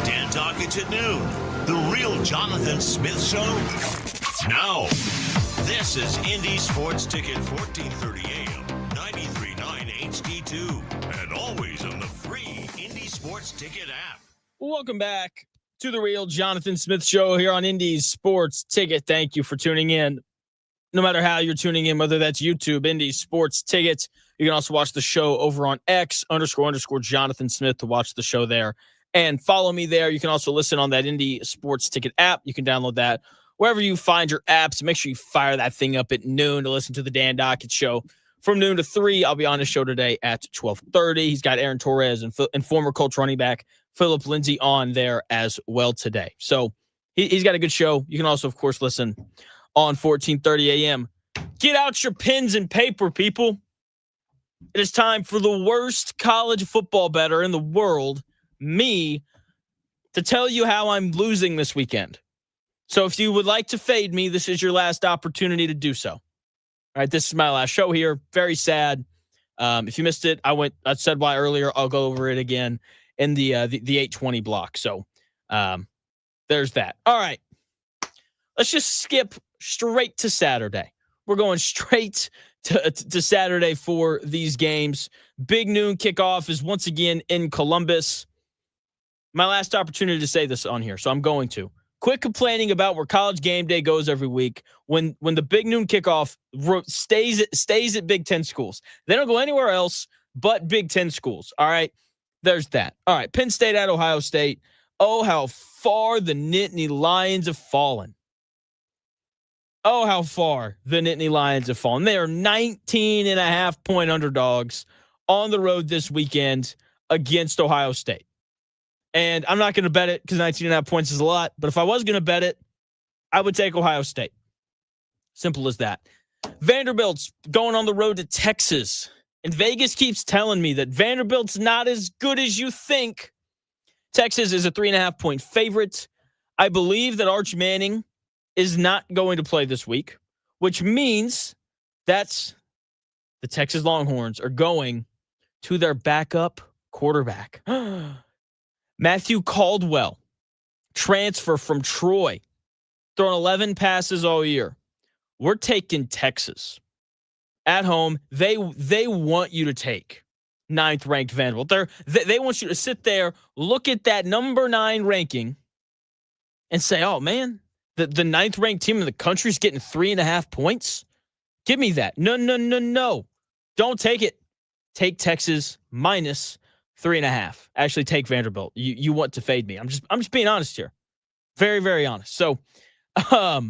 A: Dan Dockage at noon. The Real Jonathan Smith Show. Now. This is Indy Sports Ticket, 1430 AM, 93.9 HD2, and always on the free Indy Sports Ticket app.
B: Welcome back to the Real Jonathan Smith Show here on Indy Sports Ticket. Thank you for tuning in. No matter how you're tuning in, whether that's YouTube, Indy Sports Ticket, you can also watch the show over on X__Jonathan Smith to watch the show there. And follow me there. You can also listen on that Indy Sports Ticket app. You can download that wherever you find your apps. Make sure you fire that thing up at noon to listen to the Dan Dockett Show. From noon to 3, I'll be on his show today at 12:30. He's got Aaron Torres and former Colts running back Phillip Lindsay on there as well today. So he's got a good show. You can also, of course, listen on 1430 AM. Get out your pens and paper, people. It is time for the worst college football bettor in the world, me, to tell you how I'm losing this weekend. So if you would like to fade me, this is your last opportunity to do so. All right, this is my last show here. Very sad. If you missed it, I said why earlier. I'll go over it again in the 8:20 block. So there's that. All right, let's just skip straight to Saturday. We're going straight to Saturday for these games. Big noon kickoff is once again in Columbus. My last opportunity to say this on here, so I'm going to. Quit complaining about where College Game Day goes every week when the big noon kickoff stays at Big Ten schools. They don't go anywhere else but Big Ten schools. All right, there's that. All right, Penn State at Ohio State. Oh, how far the Nittany Lions have fallen. Oh, how far the Nittany Lions have fallen. They are 19.5-point underdogs on the road this weekend against Ohio State. And I'm not going to bet it because 19.5 points is a lot. But if I was going to bet it, I would take Ohio State. Simple as that. Vanderbilt's going on the road to Texas. And Vegas keeps telling me that Vanderbilt's not as good as you think. Texas is a 3.5-point favorite. I believe that Arch Manning is not going to play this week, which means that the Texas Longhorns are going to their backup quarterback. Matthew Caldwell, transfer from Troy, thrown 11 passes all year. We're taking Texas. At home, they want you to take 9th-ranked Vanderbilt. They want you to sit there, look at that number 9 ranking, and say, oh, man, the 9th-ranked team in the country is getting 3.5 points? Give me that. No. Don't take it. Take Texas minus 3.5. Actually, take Vanderbilt. You want to fade me. I'm just being honest here. Very, very honest. So, I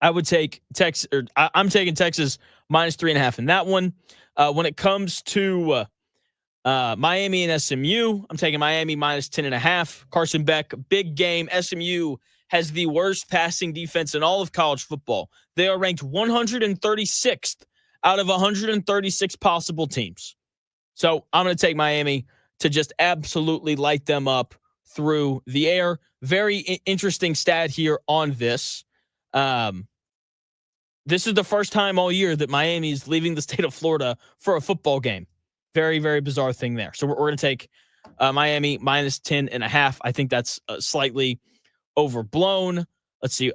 B: would take Texas. I'm taking Texas minus 3.5 in that one. When it comes to Miami and SMU, I'm taking Miami minus 10.5. Carson Beck, big game. SMU has the worst passing defense in all of college football. They are ranked 136th out of 136 possible teams. So I'm going to take Miami to just absolutely light them up through the air. Very interesting stat here on this. This is the first time all year that Miami is leaving the state of Florida for a football game. Very, very bizarre thing there. So we're going to take Miami minus 10.5. I think that's slightly overblown. Let's see.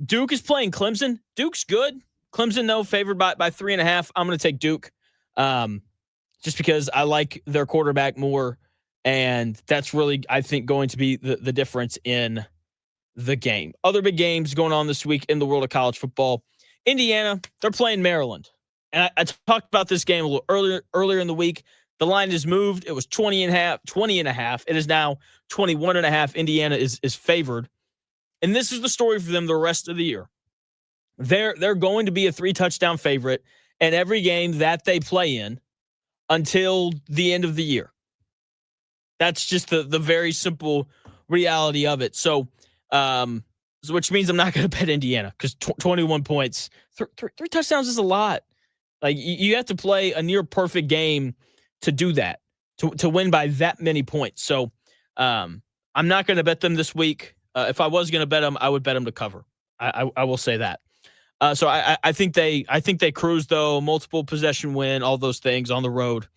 B: Duke is playing Clemson. Duke's good. Clemson, though, favored by 3.5. I'm going to take Duke. Just because I like their quarterback more, and that's really, I think, going to be the difference in the game. Other big games going on this week in the world of college football. Indiana, they're playing Maryland. And I talked about this game a little earlier in the week. The line has moved. It was 20.5. It is now 21.5. Indiana is favored. And this is the story for them the rest of the year. They're going to be a 3-touchdown favorite in every game that they play in until the end of the year. That's just the very simple reality of it. So, which means I'm not going to bet Indiana because 21 points, 3 touchdowns is a lot. Like you have to play a near perfect game to do that, to win by that many points. So, I'm not going to bet them this week. If I was going to bet them, I would bet them to cover. I will say that. So I think they cruise though, multiple possession win, all those things on the road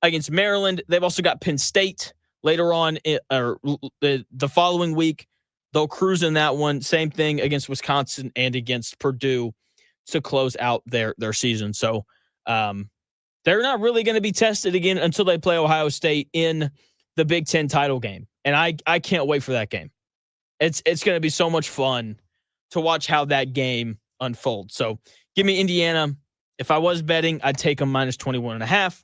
B: against Maryland. They've also got Penn State later on, or the following week. They'll cruise in that one. Same thing against Wisconsin and against Purdue. to close out their season. So they're not really going to be tested again until they play Ohio State in the Big Ten title game. And I can't wait for that game. It's going to be so much fun to watch how that game unfolds. So give me Indiana. If I was betting, I'd take them minus 21.5.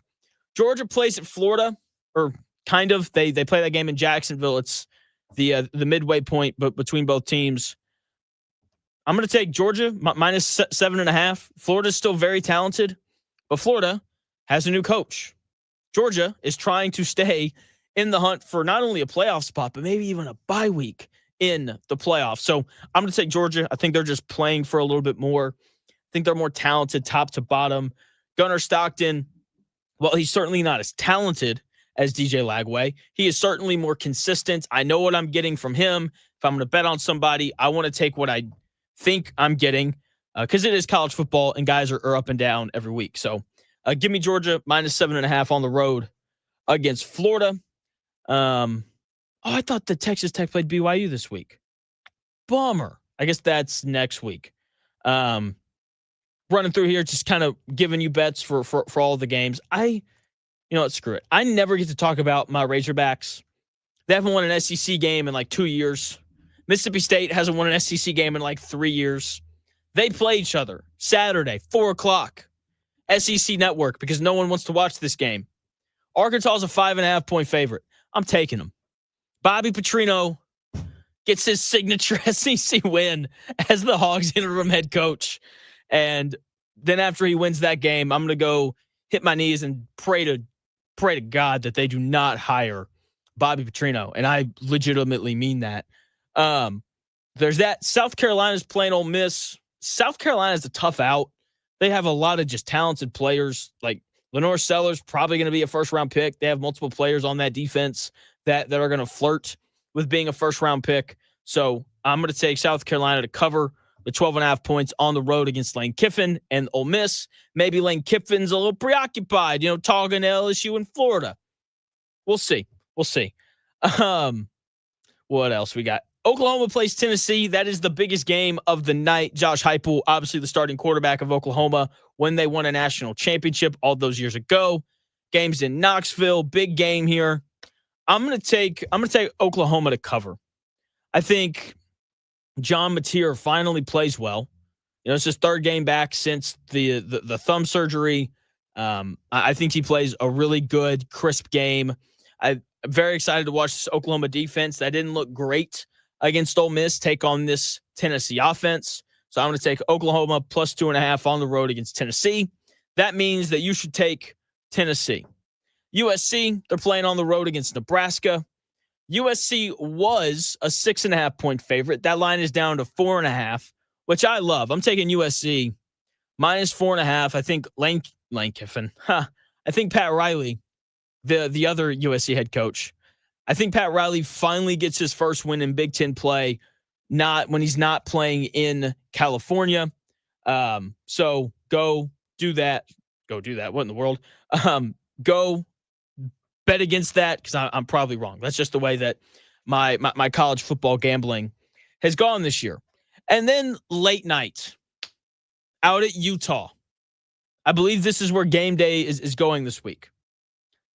B: Georgia plays at Florida, or kind of. They play that game in Jacksonville. It's the midway point, but between both teams. I'm going to take Georgia minus 7.5. Florida's still very talented, but Florida has a new coach. Georgia is trying to stay in the hunt for not only a playoff spot, but maybe even a bye week in the playoffs. So I'm going to take Georgia. I think they're just playing for a little bit more. I think they're more talented top to bottom. Gunnar Stockton, well, he's certainly not as talented as DJ Lagway. He is certainly more consistent. I know what I'm getting from him. If I'm going to bet on somebody, I want to take what I think I'm getting because it is college football and guys are up and down every week. So give me Georgia minus 7.5 on the road against Florida. I thought the Texas Tech played BYU this week. Bummer. I guess that's next week. Running through here, just kind of giving you bets for all the games. You know what? Screw it. I never get to talk about my Razorbacks. They haven't won an SEC game in like 2 years. Mississippi State hasn't won an SEC game in like 3 years. They play each other Saturday, 4 o'clock. SEC Network, because no one wants to watch this game. Arkansas is a 5.5-point favorite. I'm taking them. Bobby Petrino gets his signature SEC win as the Hogs interim head coach. And then after he wins that game, I'm going to go hit my knees and pray to God that they do not hire Bobby Petrino. And I legitimately mean that. There's that. South Carolina's playing Ole Miss. South Carolina's a tough out. They have a lot of just talented players. Like Lenore Sellers, probably going to be a first-round pick. They have multiple players on that defense that are going to flirt with being a first-round pick. So I'm going to take South Carolina to cover the 12.5 points on the road against Lane Kiffin and Ole Miss. Maybe Lane Kiffin's a little preoccupied, talking to LSU in Florida. We'll see. What else we got? Oklahoma plays Tennessee. That is the biggest game of the night. Josh Heupel, obviously the starting quarterback of Oklahoma when they won a national championship all those years ago. Games in Knoxville, big game here. I'm going to take Oklahoma to cover. I think John Mateer finally plays well. It's his third game back since the thumb surgery. I think he plays a really good, crisp game. I'm very excited to watch this Oklahoma defense that didn't look great against Ole Miss take on this Tennessee offense. So I'm going to take Oklahoma plus 2.5 on the road against Tennessee. That means that you should take Tennessee. USC, they're playing on the road against Nebraska. USC was a 6.5-point favorite. That line is down to 4.5, which I love. I'm taking USC minus 4.5. I think Lane Kiffin. I think Pat Riley, the other USC head coach, I think Pat Riley finally gets his first win in Big Ten play, not when he's not playing in California. So go do that. What in the world? Go bet against that because I'm probably wrong. That's just the way that my college football gambling has gone this year. And then late night out at Utah. I believe this is where game day is going this week.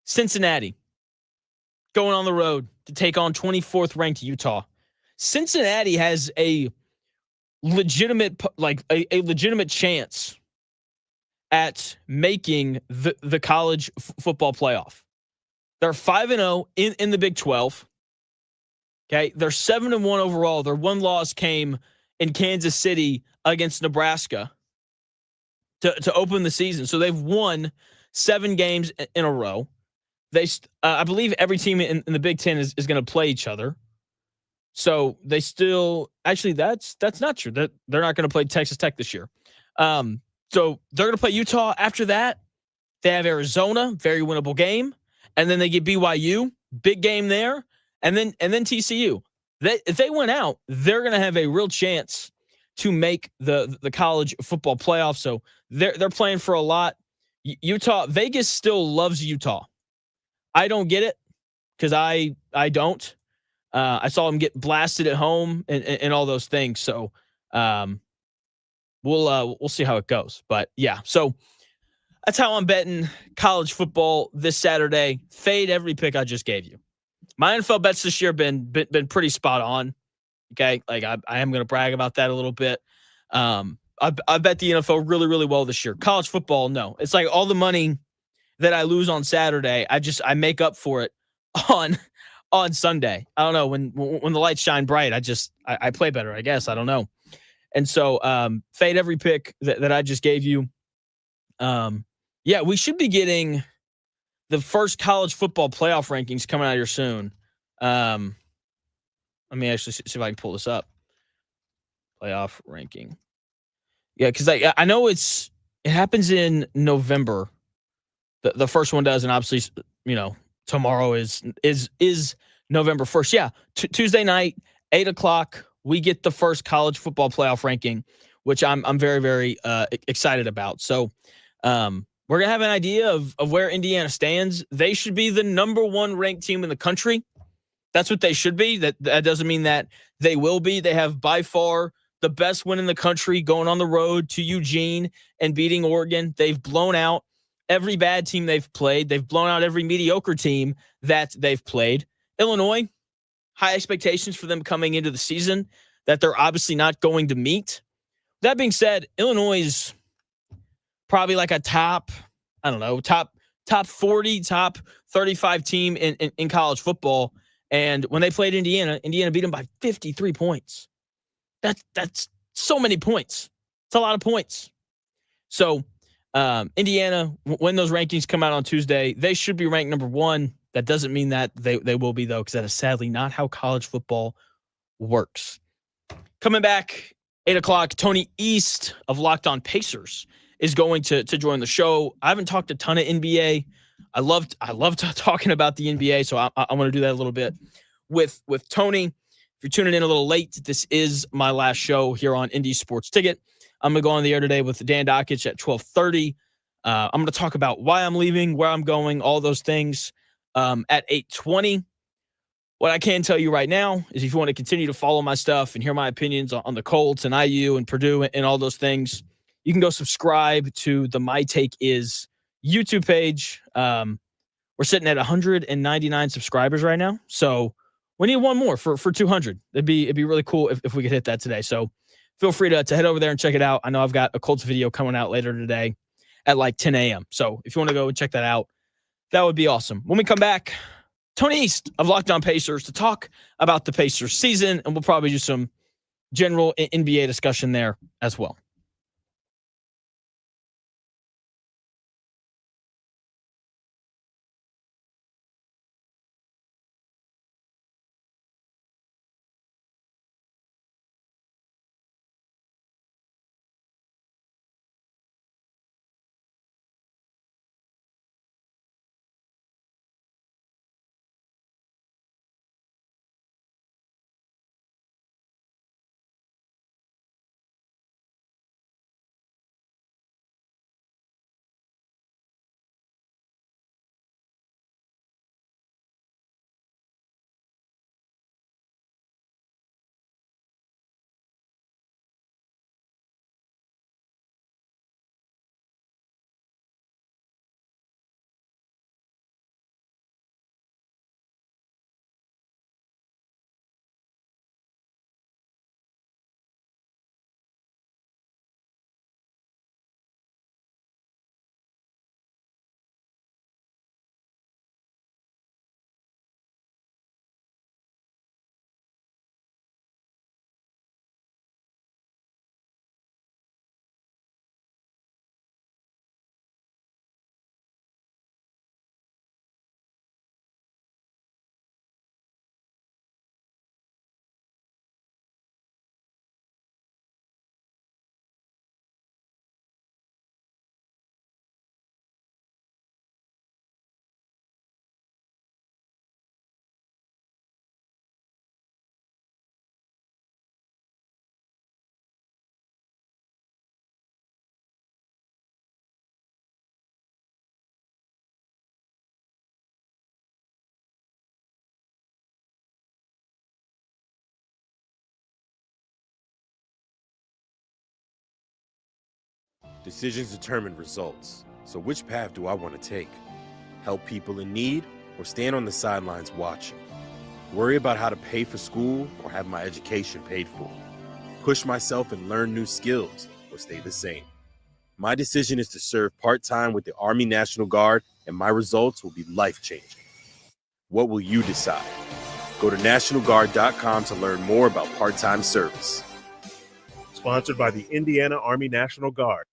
B: Cincinnati going on the road to take on 24th ranked Utah. Cincinnati has a legitimate chance at making the college football playoff. They're 5-0 in the Big 12. Okay, they're 7-1 overall. Their one loss came in Kansas City against Nebraska to open the season. So they've won 7 games in a row. I believe every team in the Big Ten is going to play each other. So they still actually that's not true. They're not going to play Texas Tech this year. So they're going to play Utah. After that, they have Arizona, very winnable game, and then they get BYU, big game there, and then TCU. If they win out, they're going to have a real chance to make the college football playoff. So they're playing for a lot. Utah, Vegas still loves Utah. I don't get it because I don't. I saw them get blasted at home and all those things. So we'll see how it goes. But yeah, so that's how I'm betting college football this Saturday. Fade every pick I just gave you. My NFL bets this year been pretty spot on. Okay, like I am going to brag about that a little bit. I bet the NFL really, really well this year. College football, no. It's like all the money that I lose on Saturday, I make up for it on Sunday. I don't know, when the lights shine bright, I play better, I guess. I don't know. And so fade every pick that I just gave you. Yeah, we should be getting the first college football playoff rankings coming out here soon. Let me actually see if I can pull this up. Playoff ranking. Yeah, because I know it happens in November. The first one does, and obviously, tomorrow is November 1st. Yeah, Tuesday night, 8:00, we get the first college football playoff ranking, which I'm very, very excited about. So we're gonna have an idea of where Indiana stands. They should be the number one ranked team in the country. That's what they should be. That doesn't mean that they will be. They have by far the best win in the country, going on the road to Eugene and beating Oregon. They've blown out every bad team they've played. They've blown out every mediocre team that they've played. Illinois, high expectations for them coming into the season that they're obviously not going to meet. That being said, Illinois is probably like a top 40, top 35 team in college football. And when they played Indiana beat them by 53 points. That's so many points. It's a lot of points. So Indiana, when those rankings come out on Tuesday, they should be ranked number one. That doesn't mean that they will be, though, because that is sadly not how college football works. Coming back, 8:00, Tony East of Locked On Pacers is going to join the show. I haven't talked a ton of NBA. I loved talking about the NBA, so I want to do that a little bit with Tony. If you're tuning in a little late, this is my last show here on Indie Sports Ticket. I'm going to go on the air today with Dan Dockich at 12:30. I'm going to talk about why I'm leaving, where I'm going, all those things at 8:20. What I can tell you right now is if you want to continue to follow my stuff and hear my opinions on the Colts and IU and Purdue and all those things, you can go subscribe to the My Take Is YouTube page. We're sitting at 199 subscribers right now. So we need one more for 200. It'd be really cool if we could hit that today. So feel free to head over there and check it out. I know I've got a Colts video coming out later today at like 10 a.m. So if you want to go and check that out, that would be awesome. When we come back, Tony East of Locked On Pacers to talk about the Pacers season, and we'll probably do some general NBA discussion there as well.
E: Decisions determine results. So which path do I want to take? Help people in need or stand on the sidelines watching? Worry about how to pay for school or have my education paid for? Push myself and learn new skills or stay the same? My decision is to serve part-time with the Army National Guard, and my results will be life-changing. What will you decide? Go to NationalGuard.com to learn more about part-time service.
F: Sponsored by the Indiana Army National Guard.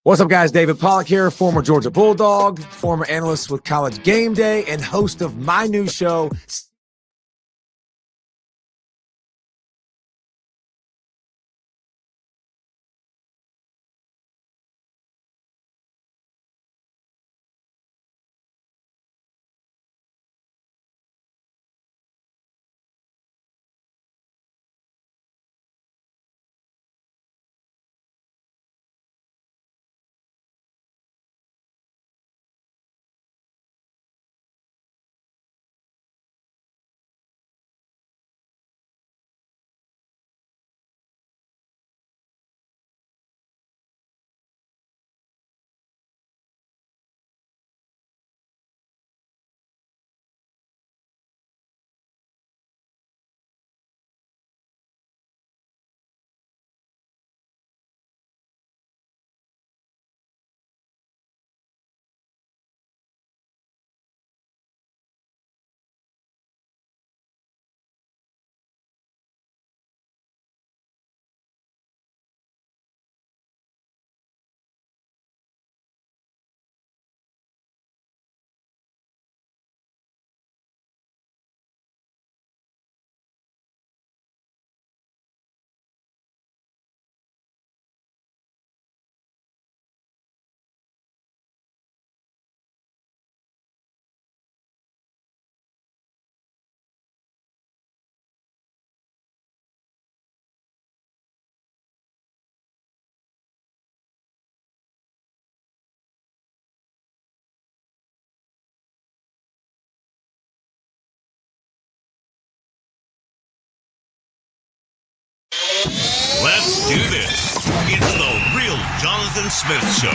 G: What's up, guys? David Pollack here, former Georgia Bulldog, former analyst with College Game Day, and host of my new show.
A: Let's do this. It's the Real Jonathan Smith Show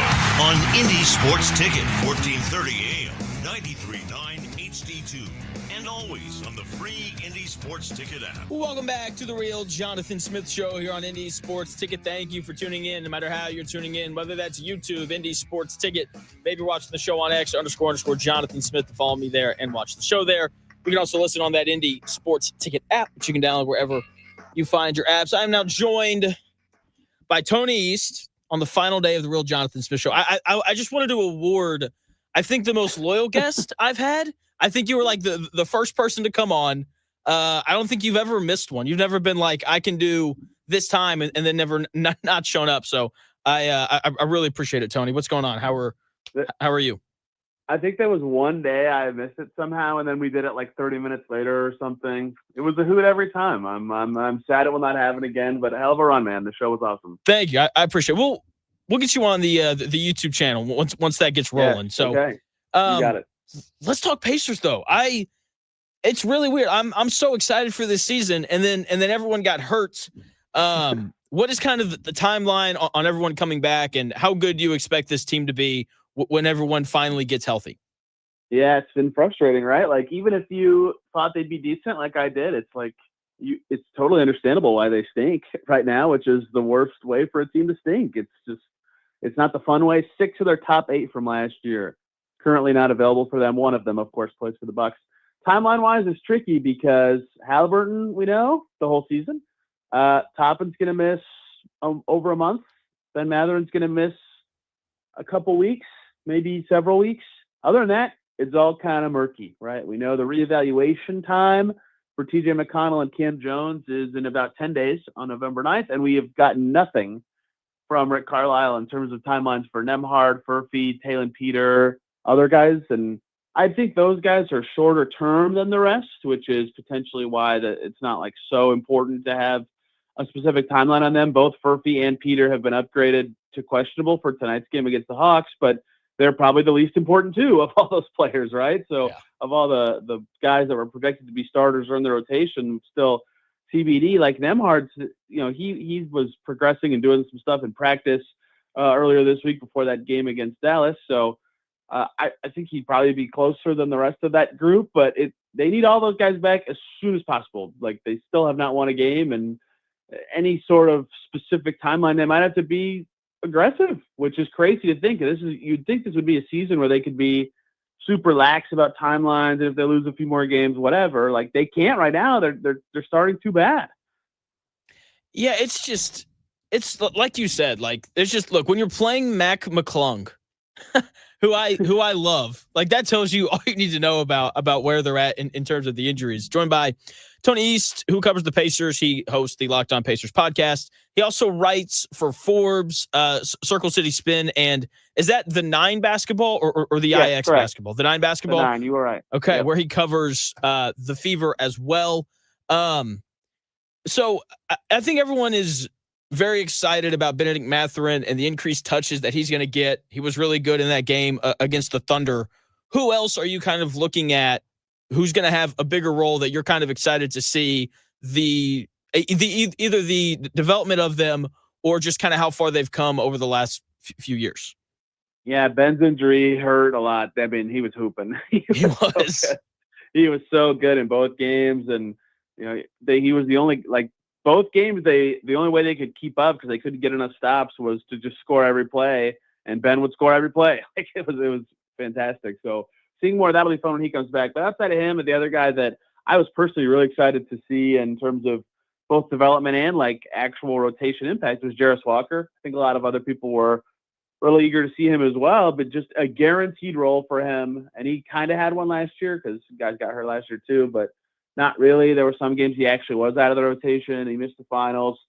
A: on Indy Sports Ticket, 1430 AM, 93.9 HD2, and always on the free Indy Sports Ticket app.
B: Welcome back to the Real Jonathan Smith Show here on Indy Sports Ticket. Thank you for tuning in, no matter how you're tuning in, whether that's YouTube, Indy Sports Ticket, maybe watching the show on X, __ Jonathan Smith, to follow me there and watch the show there. You can also listen on that Indy Sports Ticket app, which you can download wherever you find your apps. I'm now joined by Tony East on the final day of the Real Jonathan Smith Show. I just wanted to award, I think, the most loyal guest I've had. I think you were like the first person to come on. I don't think you've ever missed one. You've never been like, I can do this time and then never not shown up. So I really appreciate it, Tony. What's going on? How are you?
H: I think there was one day I missed it somehow, and then we did it like 30 minutes later or something. It was a hoot every time. I'm sad it will not happen again, but a hell of a run, man. The show was awesome.
B: Thank you. I appreciate it. We'll get you on the YouTube channel once that gets rolling.
H: Yeah,
B: so
H: okay. You got it.
B: Let's talk Pacers though. It's really weird. I'm so excited for this season, and then everyone got hurt. What is kind of the timeline on everyone coming back, and how good do you expect this team to be when everyone finally gets healthy?
H: Yeah, it's been frustrating, right? Like, even if you thought they'd be decent like I did, it's like it's totally understandable why they stink right now, which is the worst way for a team to stink. It's not the fun way. 6 of their top 8 from last year currently not available for them. One of them, of course, plays for the Bucks. Timeline-wise, it's tricky because Halliburton, we know, the whole season. Toppin's going to miss over a month. Ben Matherin's going to miss a couple weeks, maybe several weeks. Other than that, it's all kind of murky, right? We know the reevaluation time for TJ McConnell and Cam Jones is in about 10 days on November 9th, and we have gotten nothing from Rick Carlisle in terms of timelines for Nembhard, Furphy, Taylen Peter, other guys. And I think those guys are shorter term than the rest, which is potentially why it's not like so important to have a specific timeline on them. Both Furphy and Peter have been upgraded to questionable for tonight's game against the Hawks, but they're probably the least important too of all those players, right? So yeah. Of all the guys that were projected to be starters or in the rotation, still TBD. Like Nembhard, he was progressing and doing some stuff in practice earlier this week before that game against Dallas. So I think he'd probably be closer than the rest of that group, but they need all those guys back as soon as possible. Like, they still have not won a game, and any sort of specific timeline, they might have to be aggressive, which is crazy to think. You'd think this would be a season where they could be super lax about timelines, and if they lose a few more games, whatever. Like, they can't right now. They're starting too bad.
B: Yeah, it's like you said. Like, there's just, look, when you're playing Mac McClung, who I love, like, that tells you all you need to know about where they're at in terms of the injuries. Joined by Tony East, who covers the Pacers. He hosts the Locked On Pacers podcast. He also writes for Forbes, Circle City Spin, and is that the 9 basketball or the IX
H: correct.
B: Basketball? The 9 basketball?
H: The 9, you were right.
B: Okay,
H: yep.
B: Where he covers the Fever as well. So I think everyone is very excited about Benedict Mathurin and the increased touches that he's going to get. He was really good in that game against the Thunder. Who else are you kind of looking at who's going to have a bigger role that you're kind of excited to see either the development of them or just kind of how far they've come over the last few years?
H: Yeah, Ben's injury hurt a lot. I mean, he was hooping. He was so good in both games, and he was the only, like, both games, the only way they could keep up, because they couldn't get enough stops, was to just score every play, and Ben would score every play. Like, it was fantastic. So seeing more of that'll be fun when he comes back. But outside of him, and the other guy that I was personally really excited to see in terms of both development and like actual rotation impact was Jarris Walker. I think a lot of other people were really eager to see him as well, but just a guaranteed role for him. And he kind of had one last year because guys got hurt last year too, but not really. There were some games he actually was out of the rotation. He missed the finals.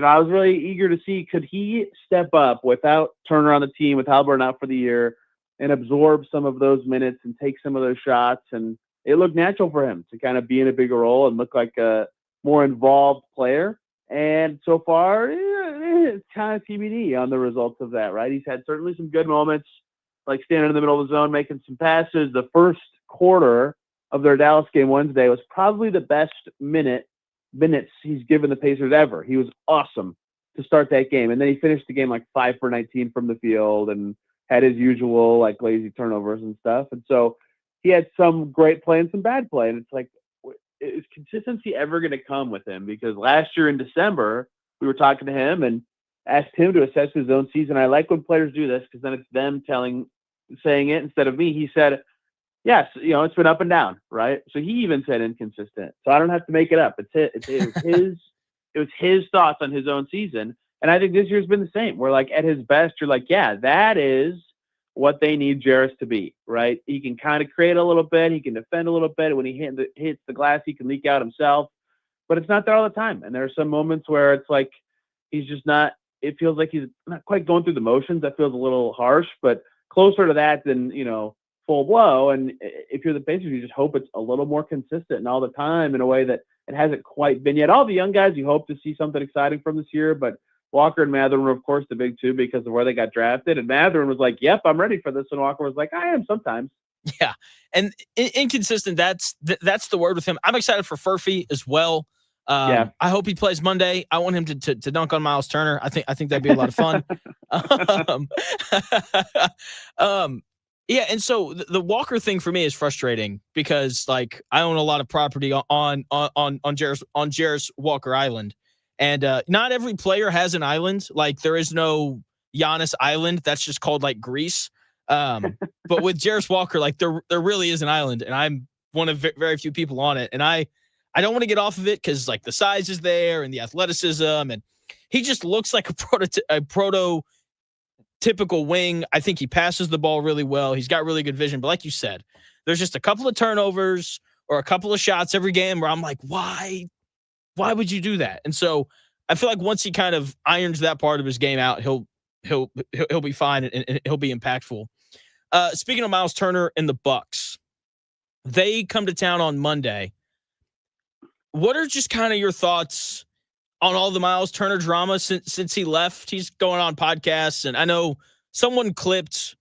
H: I was really eager to see, could he step up without Turner on the team, with Halliburton out for the year, and absorb some of those minutes and take some of those shots. And it looked natural for him to kind of be in a bigger role and look like a more involved player. And so far, it's kind of TBD on the results of that, right? He's had certainly some good moments, like standing in the middle of the zone, making some passes. The first quarter of their Dallas game Wednesday was probably the best minutes he's given the Pacers ever. He was awesome to start that game. And then he finished the game like 5 for 19 from the field and had his usual like lazy turnovers and stuff. And so he had some great play and some bad play. And it's like, is consistency ever going to come with him? Because last year in December, we were talking to him and asked him to assess his own season. I like when players do this because then it's them saying it instead of me. He said, yes, it's been up and down, right? So he even said inconsistent. So I don't have to make it up. It was his thoughts on his own season. And I think this year's been the same. Where like at his best, you're like, yeah, that is what they need Jarris to be, right? He can kind of create a little bit. He can defend a little bit. When he hits the glass, he can leak out himself. But it's not there all the time. And there are some moments where it's like he's just not – it feels like he's not quite going through the motions. That feels a little harsh, but closer to that than, full blow. And if you're the Pacers, you just hope it's a little more consistent and all the time in a way that it hasn't quite been yet. All the young guys, you hope to see something exciting from this year, but Walker and Mathurin were, of course, the big two because of where they got drafted. And Mathurin was like, yep, I'm ready for this. And Walker was like, I am sometimes.
B: Yeah. And inconsistent, that's the word with him. I'm excited for Furphy as well. I hope he plays Monday. I want him to dunk on Miles Turner. I think that'd be a lot of fun. Yeah, and so the Walker thing for me is frustrating because like I own a lot of property on Jarris Walker Island, and not every player has an island. Like there is no Giannis Island. That's just called like Greece. But with Jarris Walker, like there really is an island, and I'm one of very few people on it, and I don't want to get off of it because like the size is there and the athleticism, and he just looks like a prototypical wing. I think he passes the ball really well. He's got really good vision. But like you said, there's just a couple of turnovers or a couple of shots every game where I'm like, why would you do that? And so I feel like once he kind of irons that part of his game out, he'll be fine and he'll be impactful. Speaking of Miles Turner and the Bucks, they come to town on Monday. What are just kind of your thoughts on all the Miles Turner drama since he left? He's going on podcasts, and I know someone clipped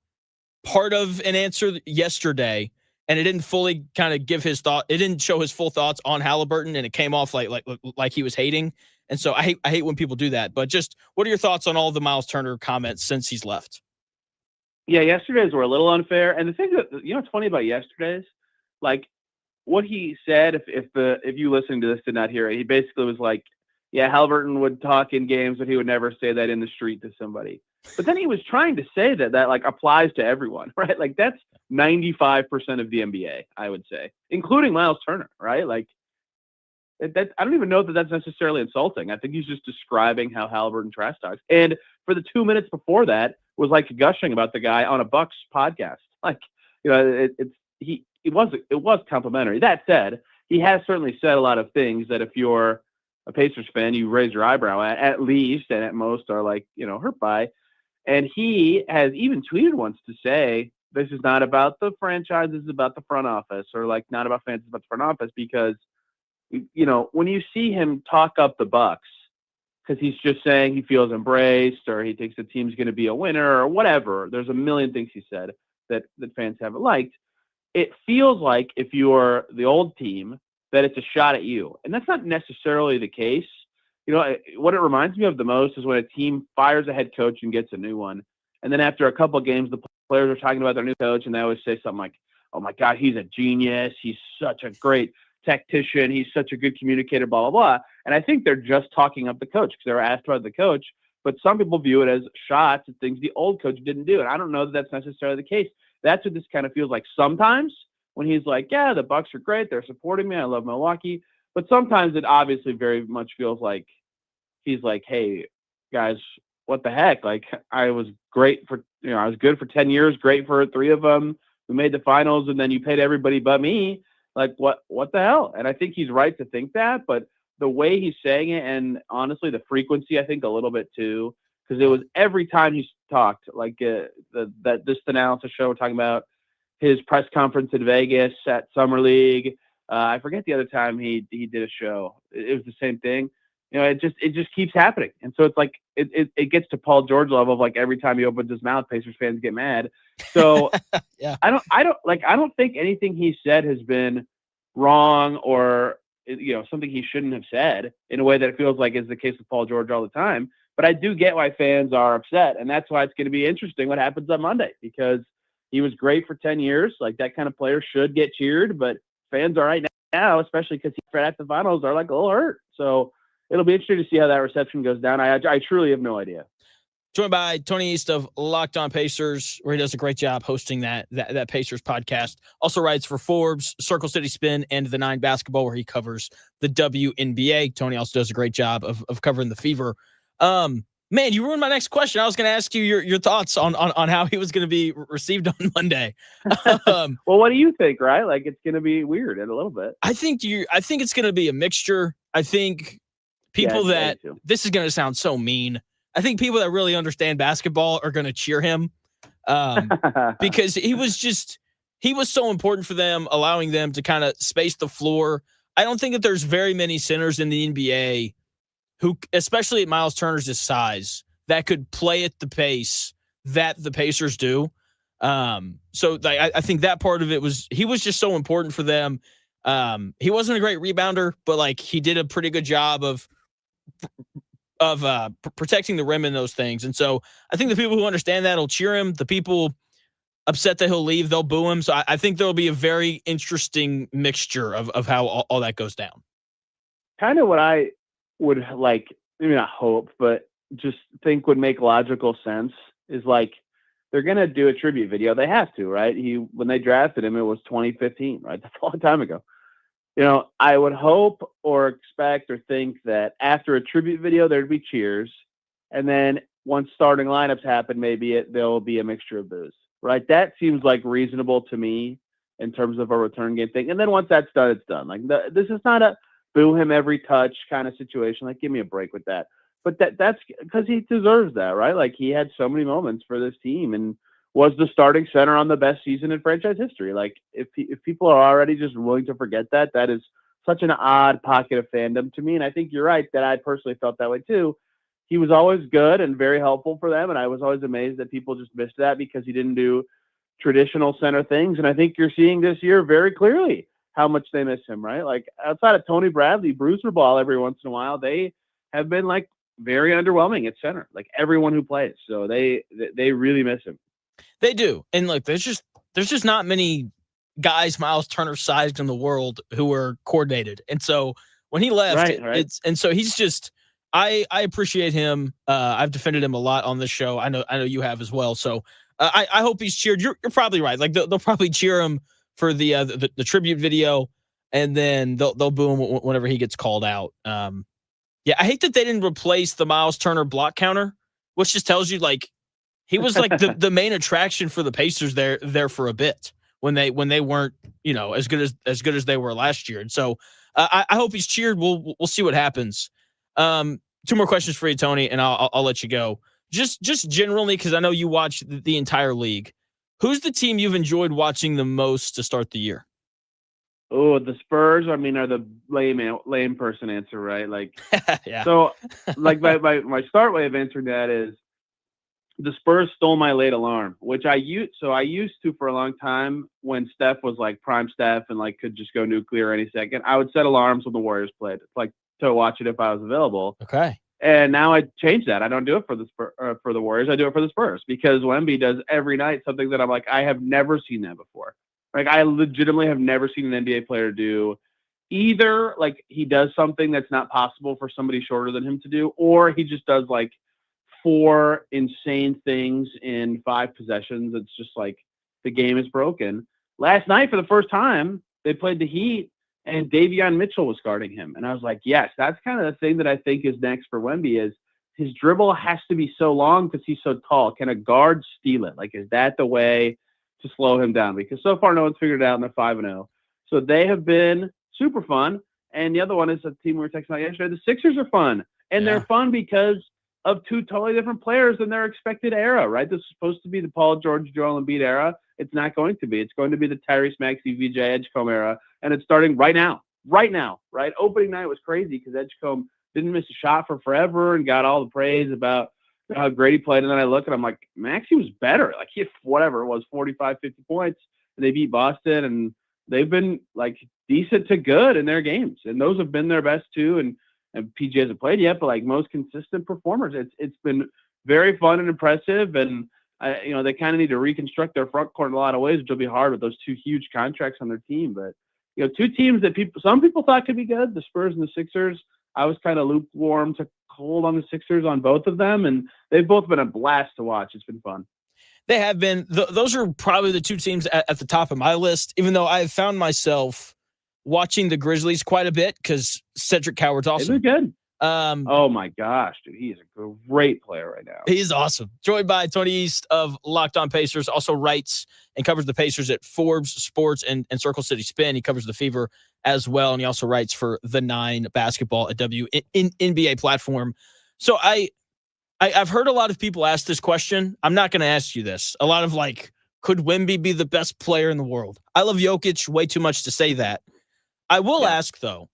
B: part of an answer yesterday, and it didn't fully kind of give his thought. It didn't show his full thoughts on Halliburton, and it came off like he was hating. And so I hate when people do that. But just what are your thoughts on all the Miles Turner comments since he's left?
H: Yeah, yesterday's were a little unfair. And the thing that what's funny about yesterday's, like what he said, if you listening to this did not hear it, he basically was like, yeah, Halliburton would talk in games, but he would never say that in the street to somebody. But then he was trying to say that like applies to everyone, right? Like that's 95% of the NBA, I would say, including Miles Turner, right? Like that, I don't even know that that's necessarily insulting. I think he's just describing how Halliburton trash talks. And for the 2 minutes before that was like gushing about the guy on a Bucks podcast. Like, it was complimentary. That said, he has certainly said a lot of things that if you're a Pacers fan, you raise your eyebrow at least, and at most are like, hurt by. And he has even tweeted once to say, this is not about the franchise, this is about the front office, or like not about fans, it's about the front office, because, when you see him talk up the Bucks, because he's just saying he feels embraced or he thinks the team's going to be a winner or whatever, there's a million things he said that fans haven't liked. It feels like if you're the old team, that it's a shot at you. And that's not necessarily the case. What it reminds me of the most is when a team fires a head coach and gets a new one. And then after a couple of games, the players are talking about their new coach, and they always say something like, oh my God, he's a genius. He's such a great tactician. He's such a good communicator, blah, blah, blah. And I think they're just talking up the coach because they were asked about the coach. But some people view it as shots at things the old coach didn't do. And I don't know that that's necessarily the case. That's what this kind of feels like sometimes when he's like, yeah, the Bucks are great. They're supporting me. I love Milwaukee. But sometimes it obviously very much feels like he's like, hey, guys, what the heck? Like, I was great for, I was good for 10 years, great for 3 of them. We made the finals, and then you paid everybody but me. Like, what the hell? And I think he's right to think that, but the way he's saying it, and honestly, the frequency, I think a little bit too, because it was every time he talked, like this analysis show we're talking about, his press conference in Vegas at Summer League. I forget the other time he did a show. It was the same thing. It just keeps happening. And so it's like, it gets to Paul George level of like every time he opens his mouth, Pacers fans get mad. So
B: yeah,
H: I don't think anything he said has been wrong or, something he shouldn't have said in a way that it feels like is the case with Paul George all the time. But I do get why fans are upset. And that's why it's going to be interesting what happens on Monday, because he was great for 10 years. Like, that kind of player should get cheered, but fans are right now, especially because he's right at the finals, are like a little hurt. So it'll be interesting to see how that reception goes down. I truly have no idea.
B: Joined by Tony East of Locked On Pacers, where he does a great job hosting that Pacers podcast. Also writes for Forbes, Circle City Spin, and The 9 Basketball, where he covers the WNBA. Tony also does a great job of covering the Fever. Man, you ruined my next question. I was going to ask you your thoughts on how he was going to be received on Monday.
H: Well, what do you think, right? Like, it's going to be weird a little bit.
B: I think it's going to be a mixture. I think people this is going to sound so mean. I think people that really understand basketball are going to cheer him because he was so important for them, allowing them to kind of space the floor. I don't think that there's very many centers in the NBA who, especially at Miles Turner's size, that could play at the pace that the Pacers do. So I think that part of it he was just so important for them. He wasn't a great rebounder, but like he did a pretty good job of protecting the rim and those things. And so I think the people who understand that will cheer him. The people upset that he'll leave, they'll boo him. So I think there'll be a very interesting mixture of how all that goes down.
H: Kind of what I would like, maybe not hope, but just think would make logical sense is like they're going to do a tribute video. They have to, right? When they drafted him, it was 2015, right? That's a long time ago. You know, I would hope or expect or think that after a tribute video, there'd be cheers. And then once starting lineups happen, maybe there'll be a mixture of boos, right? That seems like reasonable to me in terms of a return game thing. And then once that's done, it's done. Like this is not a boo him every touch kind of situation. Like, give me a break with that. But that's because he deserves that, right? Like, he had so many moments for this team and was the starting center on the best season in franchise history. Like, if people are already just willing to forget that, that is such an odd pocket of fandom to me. And I think you're right that I personally felt that way too. He was always good and very helpful for them. And I was always amazed that people just missed that because he didn't do traditional center things. And I think you're seeing this year very clearly how much they miss him, right? Like, outside of Tony Bradley, Bruiser Ball every once in a while, they have been like very underwhelming at center, like everyone who plays. So they really miss him.
B: They do. And look, there's just not many guys Miles Turner sized in the world who are coordinated. And so when he left,
H: right.
B: And so he's just, I appreciate him. I've defended him a lot on this show. I know you have as well. So I hope he's cheered. You're probably right. Like they'll probably cheer him for the tribute video, and then they'll boo him whenever he gets called out. Yeah, I hate that they didn't replace the Miles Turner block counter, which just tells you like he was like the main attraction for the Pacers there for a bit when they weren't, you know, as good as they were last year. And so I hope he's cheered. We'll see what happens. Two more questions for you, Tony, and I'll let you go. Just generally, because I know you watch the entire league. Who's the team you've enjoyed watching the most to start the year?
H: Oh, the Spurs, I mean, are the lame person answer, right? Like,
B: yeah.
H: So, like, my start way of answering that is the Spurs stole my late alarm, which I used to for a long time when Steph was like prime Steph and like could just go nuclear any second. I would set alarms when the Warriors played, like to watch it if I was available.
B: Okay.
H: And now I changed that. I don't do it for the Warriors. I do it for the Spurs because Wemby does every night something that I'm like, I have never seen that before. Like, I legitimately have never seen an NBA player do either. Like, he does something that's not possible for somebody shorter than him to do, or he just does like 4 insane things in 5 possessions. It's just like the game is broken. Last night, for the first time, they played the Heat, and Davion Mitchell was guarding him. And I was like, yes, that's kind of the thing that I think is next for Wemby is his dribble has to be so long because he's so tall. Can a guard steal it? Like, is that the way to slow him down? Because so far no one's figured it out and they're 5-0. So they have been super fun. And the other one is a team we were texting about yesterday. The Sixers are fun. And they're fun because of 2 totally different players in their expected era, right? This is supposed to be the Paul George, Joel Embiid era. It's not going to be. It's going to be the Tyrese Maxey, VJ Edgecombe era. And it's starting right now, right? Opening night was crazy because Edgecombe didn't miss a shot for forever and got all the praise about how great he played. And then I look and I'm like, Maxey was better. Like, he had whatever it was, 45, 50 points. And they beat Boston, and they've been like decent to good in their games. And those have been their best too. And PG hasn't played yet, but like most consistent performers, it's been very fun and impressive. And they kind of need to reconstruct their front court in a lot of ways, which will be hard with those 2 huge contracts on their team. But 2 teams that some people thought could be good, the Spurs and the Sixers. I was kind of lukewarm to cold on the Sixers on both of them, and they've both been a blast to watch. It's been fun.
B: They have been. Those are probably the 2 teams at the top of my list, even though I have found myself watching the Grizzlies quite a bit because Cedric Coward's awesome.
H: They're good. Oh my gosh, dude, he is a great player right now.
B: He's awesome. Joined by Tony East of Locked On Pacers, also writes and covers the Pacers at Forbes Sports and Circle City Spin. He covers the Fever as well, and he also writes for the 9 basketball at W in NBA platform. So I've heard a lot of people ask this question. I'm not going to ask you this. A lot of could Wemby be the best player in the world? I love Jokic way too much to say that. I will ask, though,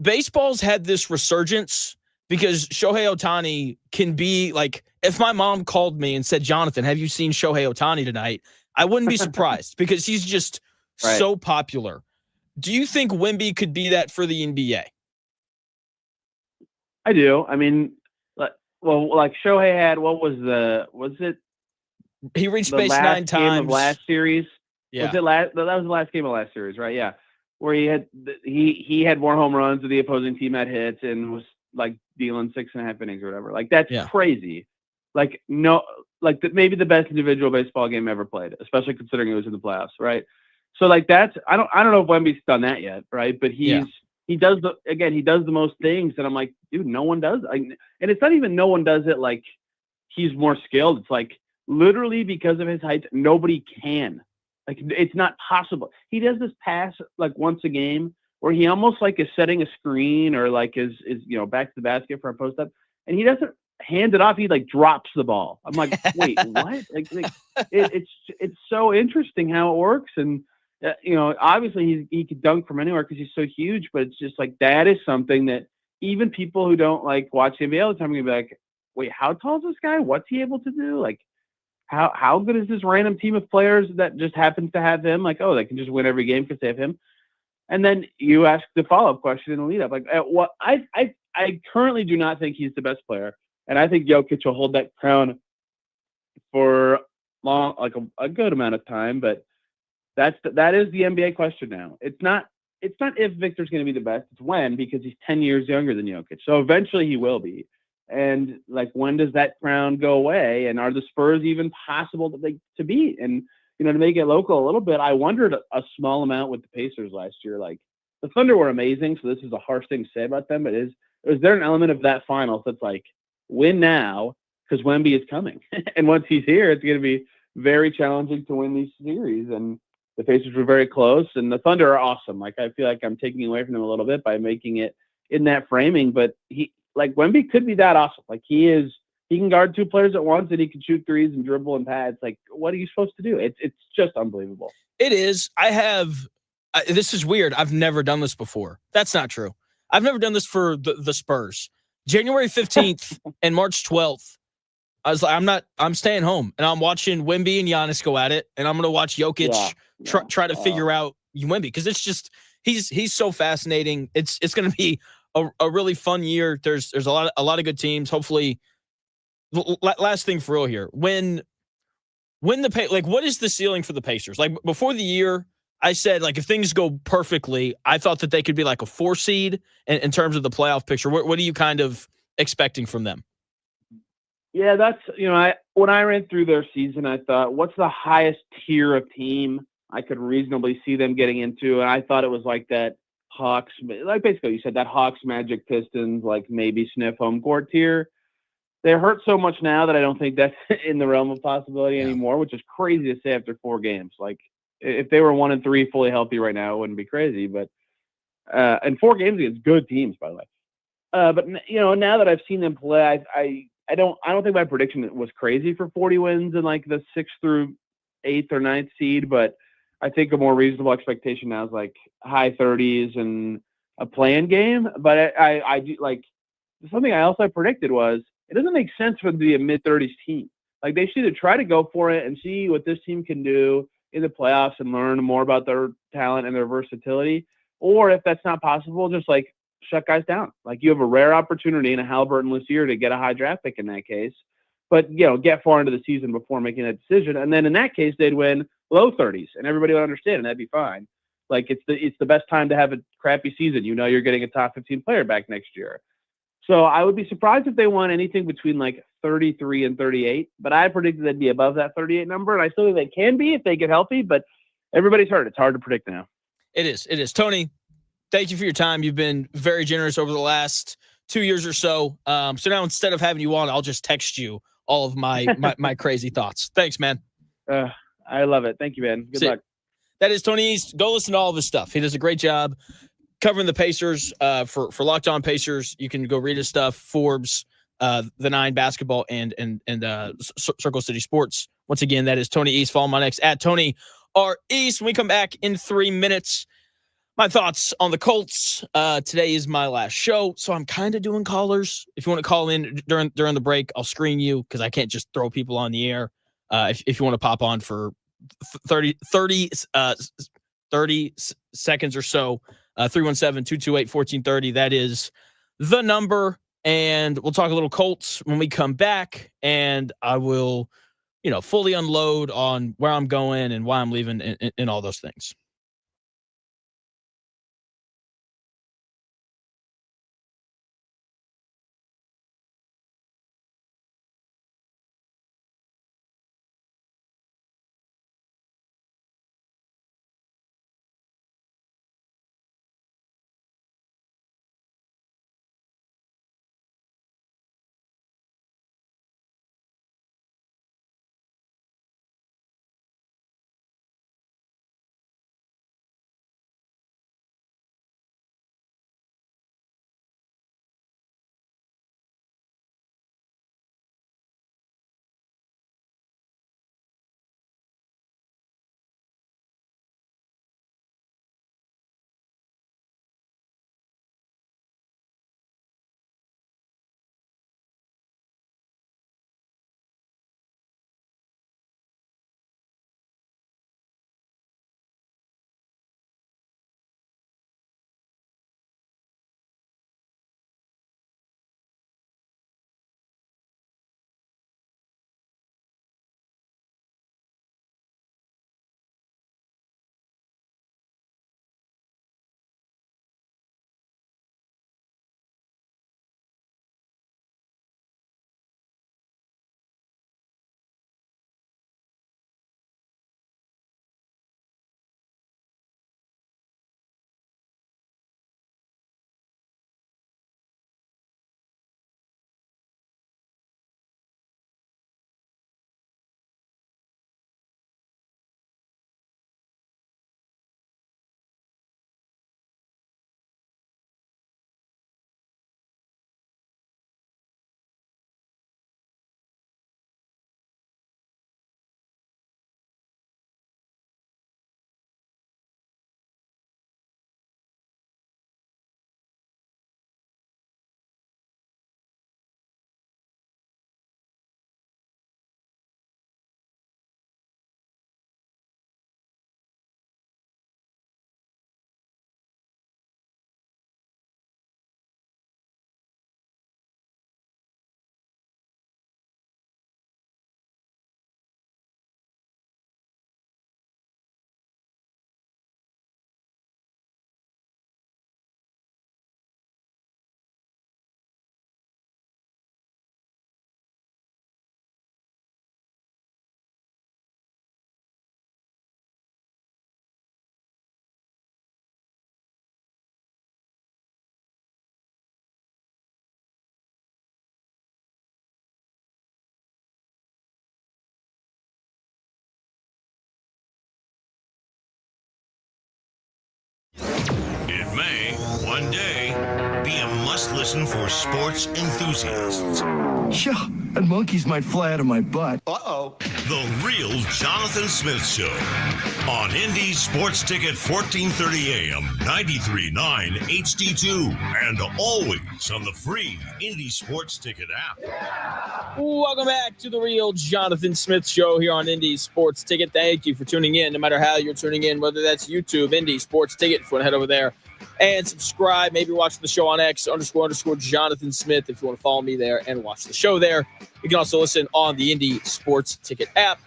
B: baseball's had this resurgence because Shohei Ohtani can be if my mom called me and said, Jonathan, have you seen Shohei Ohtani tonight? I wouldn't be surprised because he's just so popular. Do you think Wemby could be that for the NBA?
H: I do. I mean, Shohei had,
B: he reached base 9 times.
H: Game of last series.
B: Yeah.
H: That was the last game of last series, right? Yeah. Where he had more home runs than the opposing team had hits and was dealing 6.5 innings or whatever. That's crazy. Maybe the best individual baseball game ever played, especially considering it was in the playoffs, right? So that's I don't know if Wemby's done that yet, right? But he does the most things, and I'm like, dude, no one does. And it's not even no one does it he's more skilled. It's literally because of his height, nobody can. It's not possible. He does this pass once a game where he almost is setting a screen or is back to the basket for a post up, and he doesn't hand it off. He drops the ball. I'm like, wait, what? It's so interesting how it works, and obviously he could dunk from anywhere because he's so huge. But it's just that is something that even people who don't watch NBA all the time are gonna be like, wait, how tall is this guy? What's he able to do? How good is this random team of players that just happens to have him? They can just win every game because they have him. And then you ask the follow-up question in the lead-up. I currently do not think he's the best player, and I think Jokic will hold that crown for long, a good amount of time. But that is the NBA question now. It's not if Victor's going to be the best. It's when, because he's 10 years younger than Jokic. So eventually he will be. And when does that crown go away? And are the Spurs even possible to beat? And to make it local a little bit, I wondered a small amount with the Pacers last year. The Thunder were amazing, so this is a harsh thing to say about them. But is there an element of that finals that's win now because Wemby is coming, and once he's here, it's going to be very challenging to win these series. And the Pacers were very close, and the Thunder are awesome. I feel like I'm taking away from them a little bit by making it in that framing, but Wemby could be that awesome. He can guard 2 players at once, and he can shoot threes and dribble and pads. What are you supposed to do? It's just unbelievable.
B: It is. This is weird. I've never done this before. That's not true. I've never done this for the Spurs. January 15th and March 12th, I was I'm staying home, and I'm watching Wemby and Giannis go at it, and I'm going to watch Jokic try to figure out Wemby, because it's just he's so fascinating. It's going to be a really fun year. There's a lot of good teams. Hopefully, last thing for real here. When what is the ceiling for the Pacers? Before the year, I said if things go perfectly, I thought that they could be a 4 seed in terms of the playoff picture. What are you kind of expecting from them?
H: Yeah, that's when I ran through their season, I thought, what's the highest tier of team I could reasonably see them getting into? And I thought it was that Hawks, basically you said that Hawks, Magic, Pistons, maybe sniff home court tier. They're hurt so much now that I don't think that's in the realm of possibility anymore, which is crazy to say after 4 games. If they were 1-3 fully healthy right now, it wouldn't be crazy. But and 4 games against good teams, by the way. But now that I've seen them play, I don't think my prediction was crazy for 40 wins in the 6th through 8th or 9th seed, but I think a more reasonable expectation now is high 30s and a play-in game. But I do something I also predicted was it doesn't make sense for them to be a mid-30s team. They should either try to go for it and see what this team can do in the playoffs and learn more about their talent and their versatility, or if that's not possible, just shut guys down. You have a rare opportunity in a Halliburton this year to get a high draft pick in that case, but get far into the season before making that decision. And then in that case, they'd win low 30s and everybody would understand, and that'd be fine. It's the best time to have a crappy season. You're getting a top 15 player back next year. So I would be surprised if they won anything between 33 and 38, but I predicted they'd be above that 38 number. And I still think they can be if they get healthy, but everybody's hurt. It's hard to predict now.
B: It is. Tony, thank you for your time. You've been very generous over the last 2 years or so. So now instead of having you on, I'll just text you all of my crazy thoughts. Thanks, man.
H: I love it. Thank you, man. Good luck.
B: That is Tony East. Go listen to all of his stuff. He does a great job covering the Pacers for Locked On Pacers. You can go read his stuff. Forbes, the 9 basketball, and Circle City Sports. Once again, that is Tony East. Follow him on X at Tony R East. When we come back in 3 minutes, my thoughts on the Colts. Today is my last show, so I'm kind of doing callers. If you want to call in during the break, I'll screen you because I can't just throw people on the air. If you want to pop on for 30 seconds or so, 317-228-1430. That is the number. And we'll talk a little Colts when we come back. And I will, fully unload on where I'm going and why I'm leaving and all those things.
A: It may, one day, be a must-listen for sports enthusiasts.
I: Yeah, and monkeys might fly out of my butt.
A: Uh-oh. The Real Jonathan Smith Show on Indy Sports Ticket 1430 AM, 93.9 HD2, and always on the free Indy Sports Ticket app.
B: Welcome back to the Real Jonathan Smith Show here on Indy Sports Ticket. Thank you for tuning in, no matter how you're tuning in, whether that's YouTube, Indy Sports Ticket. If you want to head over there and subscribe, maybe watch the show on X, _ Jonathan Smith, if you want to follow me there and watch the show there. You can also listen on the Indy Sports Ticket app.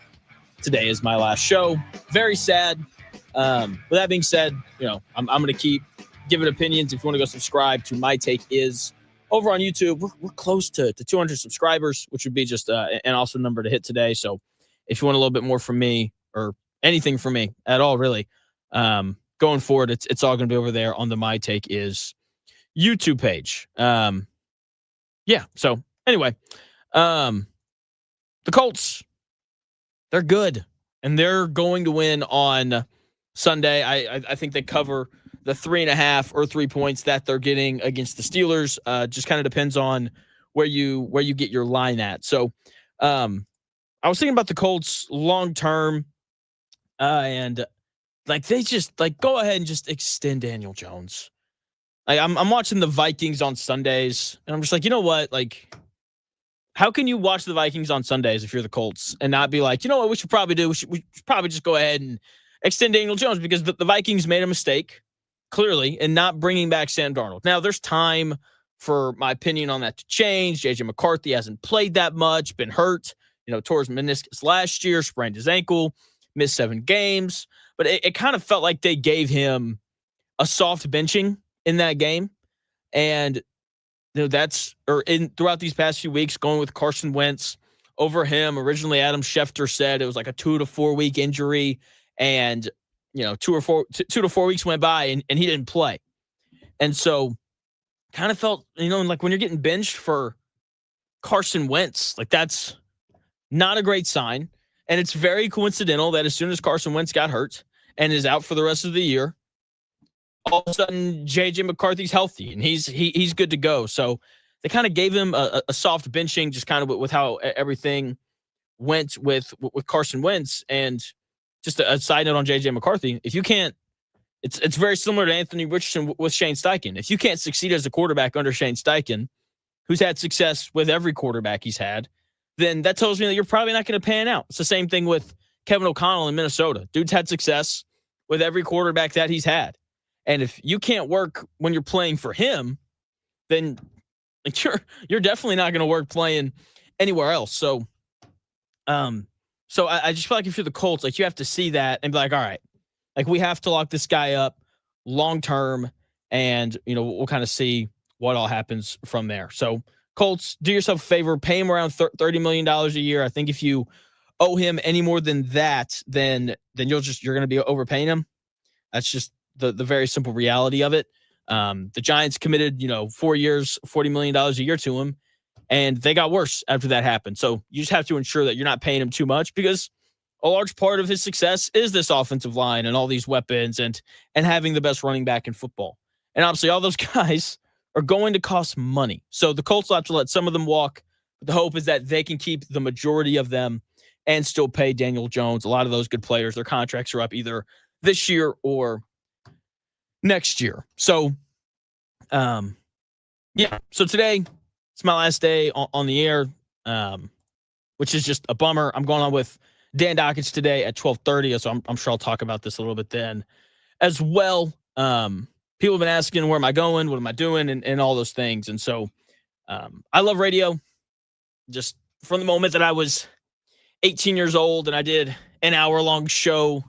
B: Today is my last show. Very sad. With that being said, I'm going to keep giving opinions. If you want to go subscribe to My Take Is over on YouTube, we're close to 200 subscribers, which would be just an awesome number to hit today. So if you want a little bit more from me or anything from me at all, really, going forward, it's all going to be over there on the My Take Is YouTube page. Yeah. So anyway, the Colts, they're good, and they're going to win on Sunday. I think they cover the 3.5 or 3 points that they're getting against the Steelers. Just kind of depends on where you get your line at. So, I was thinking about the Colts long term, and like they just like go ahead and just extend Daniel Jones. Like I'm watching the Vikings on Sundays, and I'm just like, you know what, like. How can you watch the Vikings on Sundays if you're the Colts and not be like, you know what we should probably do? We should probably just go ahead and extend Daniel Jones because the Vikings made a mistake, clearly, in not bringing back Sam Darnold. Now, there's time for my opinion on that to change. J.J. McCarthy hasn't played that much, been hurt, tore his meniscus last year, sprained his ankle, missed 7 games. But it kind of felt like they gave him a soft benching in that game. And throughout these past few weeks, going with Carson Wentz over him. Originally, Adam Schefter said it was like a 2 to 4 week injury, and 2 to 4 weeks went by and he didn't play. And so, kind of felt like when you're getting benched for Carson Wentz, like that's not a great sign. And it's very coincidental that as soon as Carson Wentz got hurt and is out for the rest of the year, all of a sudden J.J. McCarthy's healthy and he's good to go. So they kind of gave him a soft benching, just kind of with how everything went with Carson Wentz. And just a side note on J.J. McCarthy, if you can't, it's very similar to Anthony Richardson with Shane Steichen. If you can't succeed as a quarterback under Shane Steichen, who's had success with every quarterback he's had, then that tells me that you're probably not going to pan out. It's the same thing with Kevin O'Connell in Minnesota. Dude's had success with every quarterback that he's had. And if you can't work when you're playing for him, then you're definitely not going to work playing anywhere else. So, I just feel like if you're the Colts, like you have to see that and be like, all right, like we have to lock this guy up long term, and we'll kind of see what all happens from there. So, Colts, do yourself a favor, pay him around $30 million a year. I think if you owe him any more than that, then you're going to be overpaying him. That's just the very simple reality of it. The Giants committed, 4 years, $40 million a year to him, and they got worse after that happened. So you just have to ensure that you're not paying him too much, because a large part of his success is this offensive line and all these weapons and having the best running back in football. And obviously all those guys are going to cost money. So the Colts will have to let some of them walk. But the hope is that they can keep the majority of them and still pay Daniel Jones. A lot of those good players, their contracts are up either this year or next year. So, So today, it's my last day on the air, which is just a bummer. I'm going on with Dan Dockich today at 12:30, so I'm sure I'll talk about this a little bit then as well. People have been asking, where am I going? What am I doing? And all those things. And so I love radio. Just from the moment that I was 18 years old and I did an hour-long show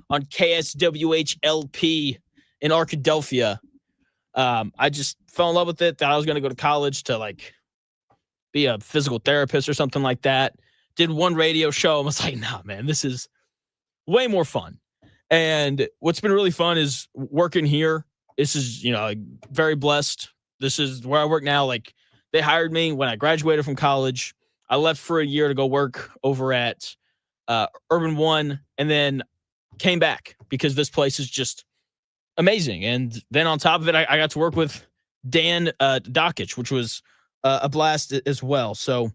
B: on KSWH-LP in Arkadelphia, I just fell in love with it. Thought I was going to go to college to be a physical therapist or something like that. Did one radio show and was like, nah, man, this is way more fun. And what's been really fun is working here. This is, very blessed. This is where I work now. They hired me when I graduated from college. I left for a year to go work over at Urban One, and then came back because this place is just amazing. And then on top of it, I got to work with Dan Dockich, which was a blast as well. So,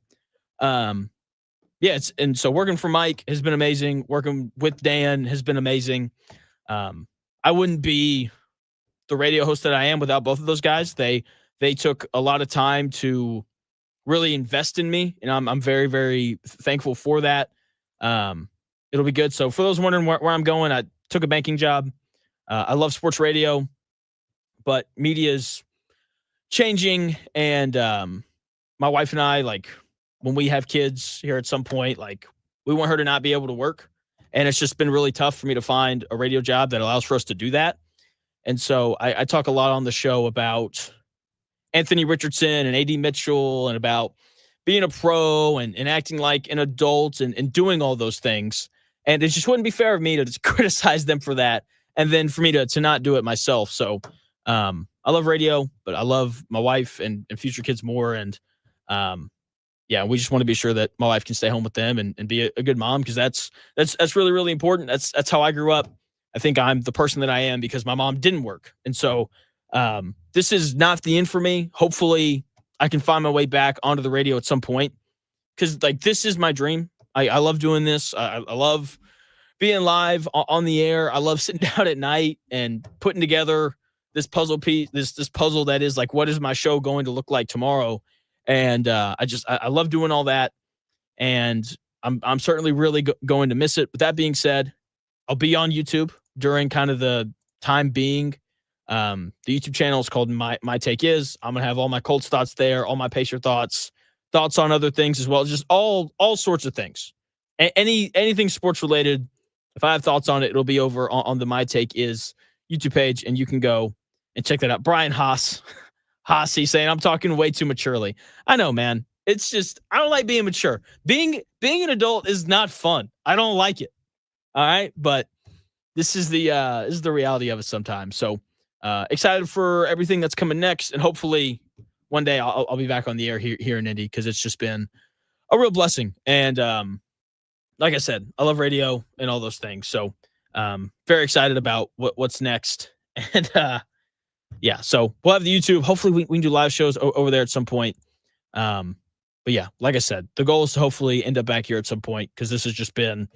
B: so working for Mike has been amazing. Working with Dan has been amazing. I wouldn't be the radio host that I am without both of those guys. They took a lot of time to really invest in me, and I'm very, very thankful for that. It'll be good. So for those wondering where I'm going, I took a banking job. I love sports radio, but media is changing, and my wife and I, when we have kids here at some point, we want her to not be able to work, and it's just been really tough for me to find a radio job that allows for us to do that. And so I talk a lot on the show about Anthony Richardson and A.D. Mitchell and about being a pro and acting like an adult and doing all those things. And it just wouldn't be fair of me to just criticize them for that and then for me to not do it myself. So I love radio, but I love my wife and future kids more. And Yeah, we just want to be sure that my wife can stay home with them and be a good mom, because that's really, really important. That's how I grew up. I think I'm the person that I am because my mom didn't work. And so this is not the end for me. Hopefully I can find my way back onto the radio at some point, because like this is my dream. I love doing this. I love being live on the air. I love sitting down at night and putting together this puzzle piece, this puzzle that is like, what is my show going to look like tomorrow? And I love doing all that, and I'm certainly really going to miss it. With that being said, I'll be on YouTube during kind of the time being. The YouTube channel is called My Take Is. I'm gonna have all my Colts thoughts there, all my Pacer thoughts on other things as well, just all sorts of things. Anything sports related. If I have thoughts on it, it'll be over on the My Take Is YouTube page, and you can go and check that out. Brian Hossey saying I'm talking way too maturely. I know, man. It's just I don't like being mature. Being an adult is not fun. I don't like it. All right, but this is the reality of it sometimes. So excited for everything that's coming next, and hopefully one day I'll be back on the air here in Indy, because it's just been a real blessing. And like I said, I love radio and all those things. So very excited about what's next. And yeah, so we'll have the YouTube. Hopefully we can do live shows over there at some point. But yeah, like I said, the goal is to hopefully end up back here at some point, because this has just been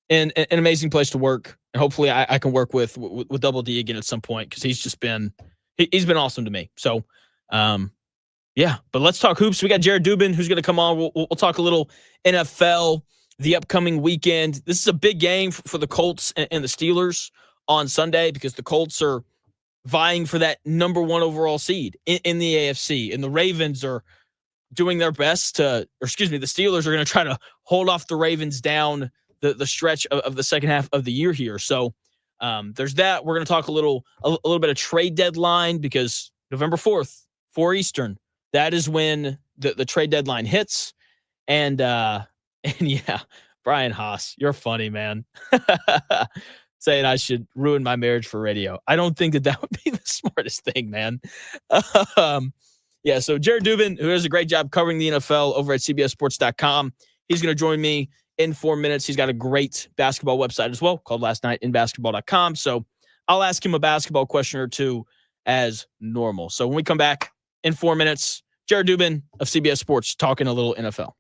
B: an amazing place to work. And hopefully I can work with Double D again at some point, because he's been awesome to me. So yeah, but let's talk hoops. We got Jared Dubin, who's going to come on. We'll talk a little NFL, the upcoming weekend. This is a big game for the Colts and the Steelers on Sunday, because the Colts are vying for that number 1 overall seed in the AFC. And the Ravens are doing their best the Steelers are going to try to hold off the Ravens down the stretch of the second half of the year here. So there's that. We're going to talk a little bit of trade deadline, because November 4th, 4 Eastern, that is when the trade deadline hits. And yeah, Brian Haas, you're funny, man. Saying I should ruin my marriage for radio. I don't think that would be the smartest thing, man. Yeah, so Jared Dubin, who does a great job covering the NFL over at CBSSports.com, he's going to join me in 4 minutes. He's got a great basketball website as well called lastnightinbasketball.com. So I'll ask him a basketball question or two as normal. So when we come back in 4 minutes, Jared Dubin of CBS Sports talking a little NFL.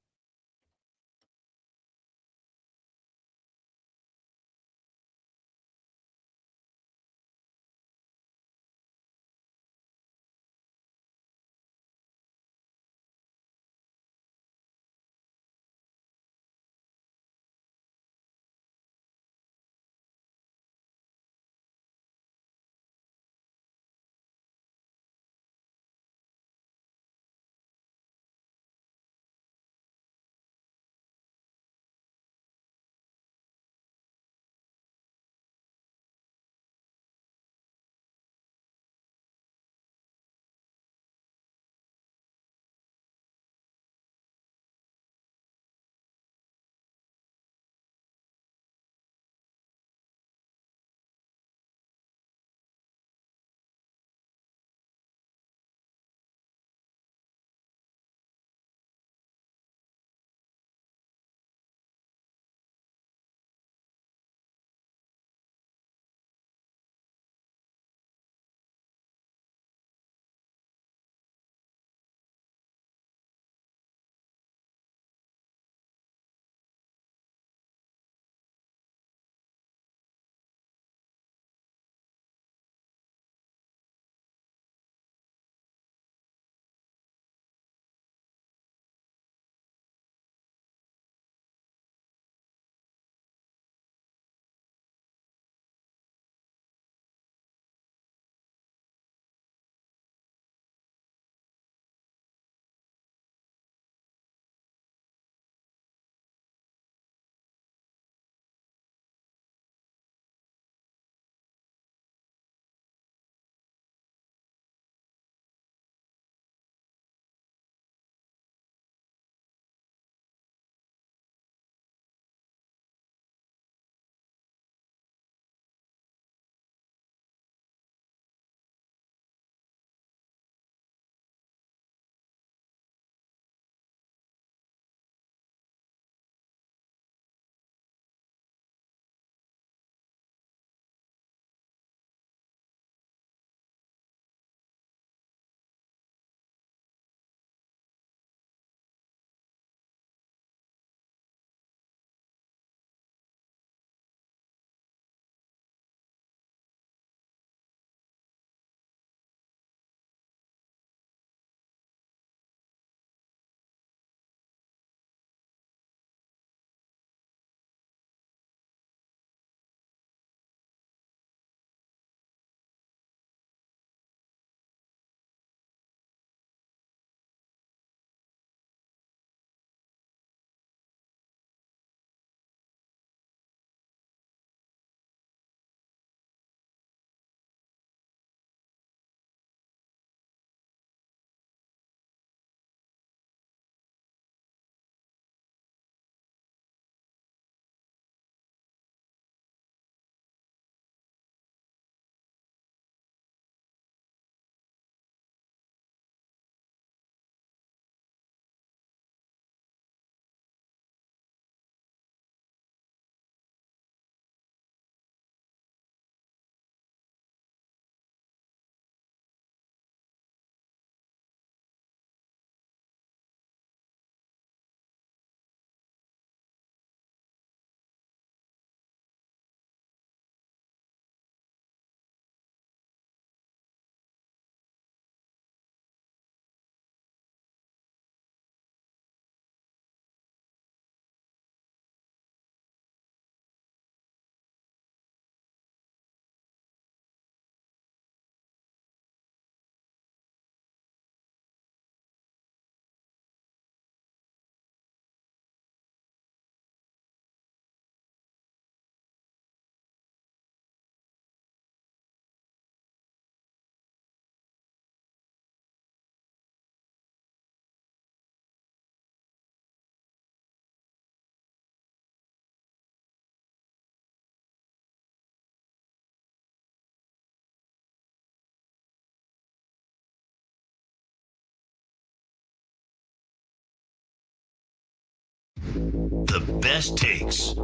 A: The best takes?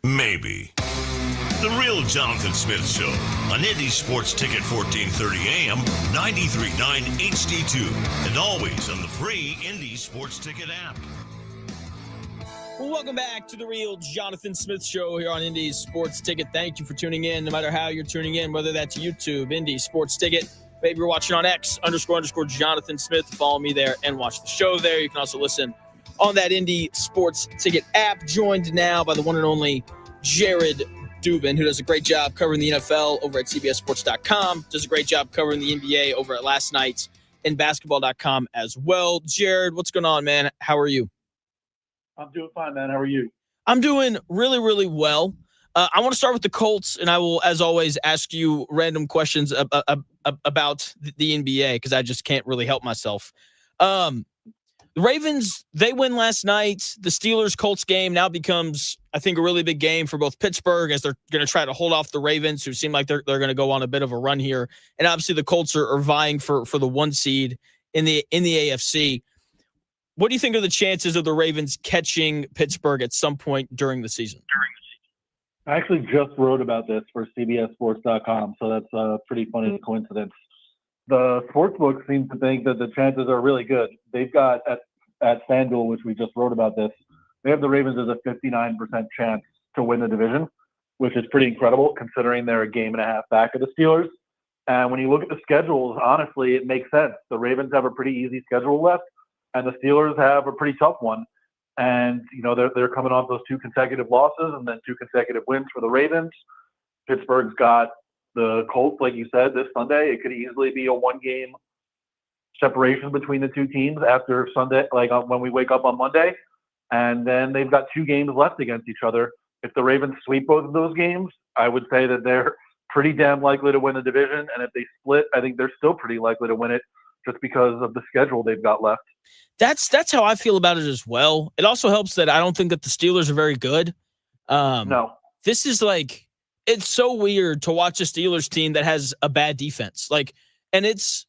A: Maybe. The Real Jonathan Smith Show on Indy Sports Ticket 1430 AM, 93.9 HD2, and always on the free Indy Sports Ticket app.
B: Welcome back to the Real Jonathan Smith Show here on Indy Sports Ticket. Thank you for tuning in, no matter how you're tuning in, whether that's YouTube, Indy Sports Ticket. Maybe you're watching on X, _ Jonathan Smith. Follow me there and watch the show there. You can also listen on that Indy Sports Ticket app. Joined now by the one and only Jared Dubin, who does a great job covering the NFL over at CBSSports.com. Does a great job covering the NBA over at Last Night in Basketball.com as well. Jared, what's going on, man? How are you?
J: I'm doing fine, man. How are you?
B: I'm doing really, really well. I want to start with the Colts, and I will, as always, ask you random questions about the NBA because I just can't really help myself. The Ravens, they win last night. The Steelers-Colts game now becomes, I think, a really big game for both Pittsburgh as they're going to try to hold off the Ravens, who seem like they're going to go on a bit of a run here. And obviously the Colts are vying for the 1 seed in the AFC. What do you think are the chances of the Ravens catching Pittsburgh at some point during the season?
J: I actually just wrote about this for CBSSports.com, so that's a pretty funny coincidence. The sportsbook seems to think that the chances are really good. They've got at FanDuel, which we just wrote about this, they have the Ravens as a 59% chance to win the division, which is pretty incredible considering they're a game and a half back of the Steelers. And when you look at the schedules, honestly, it makes sense. The Ravens have a pretty easy schedule left, and the Steelers have a pretty tough one. And, you know, they're coming off those 2 consecutive losses and then 2 consecutive wins for the Ravens. Pittsburgh's got the Colts, like you said, this Sunday. It could easily be a 1-game separation between the 2 teams after Sunday, like when we wake up on Monday. And then they've got 2 games left against each other. If the Ravens sweep both of those games, I would say that they're pretty damn likely to win the division. And if they split, I think they're still pretty likely to win it just because of the schedule they've got left.
B: That's how I feel about it as well. It also helps that I don't think that the Steelers are very good.
J: No.
B: This is like, it's so weird to watch a Steelers team that has a bad defense. Like, and it's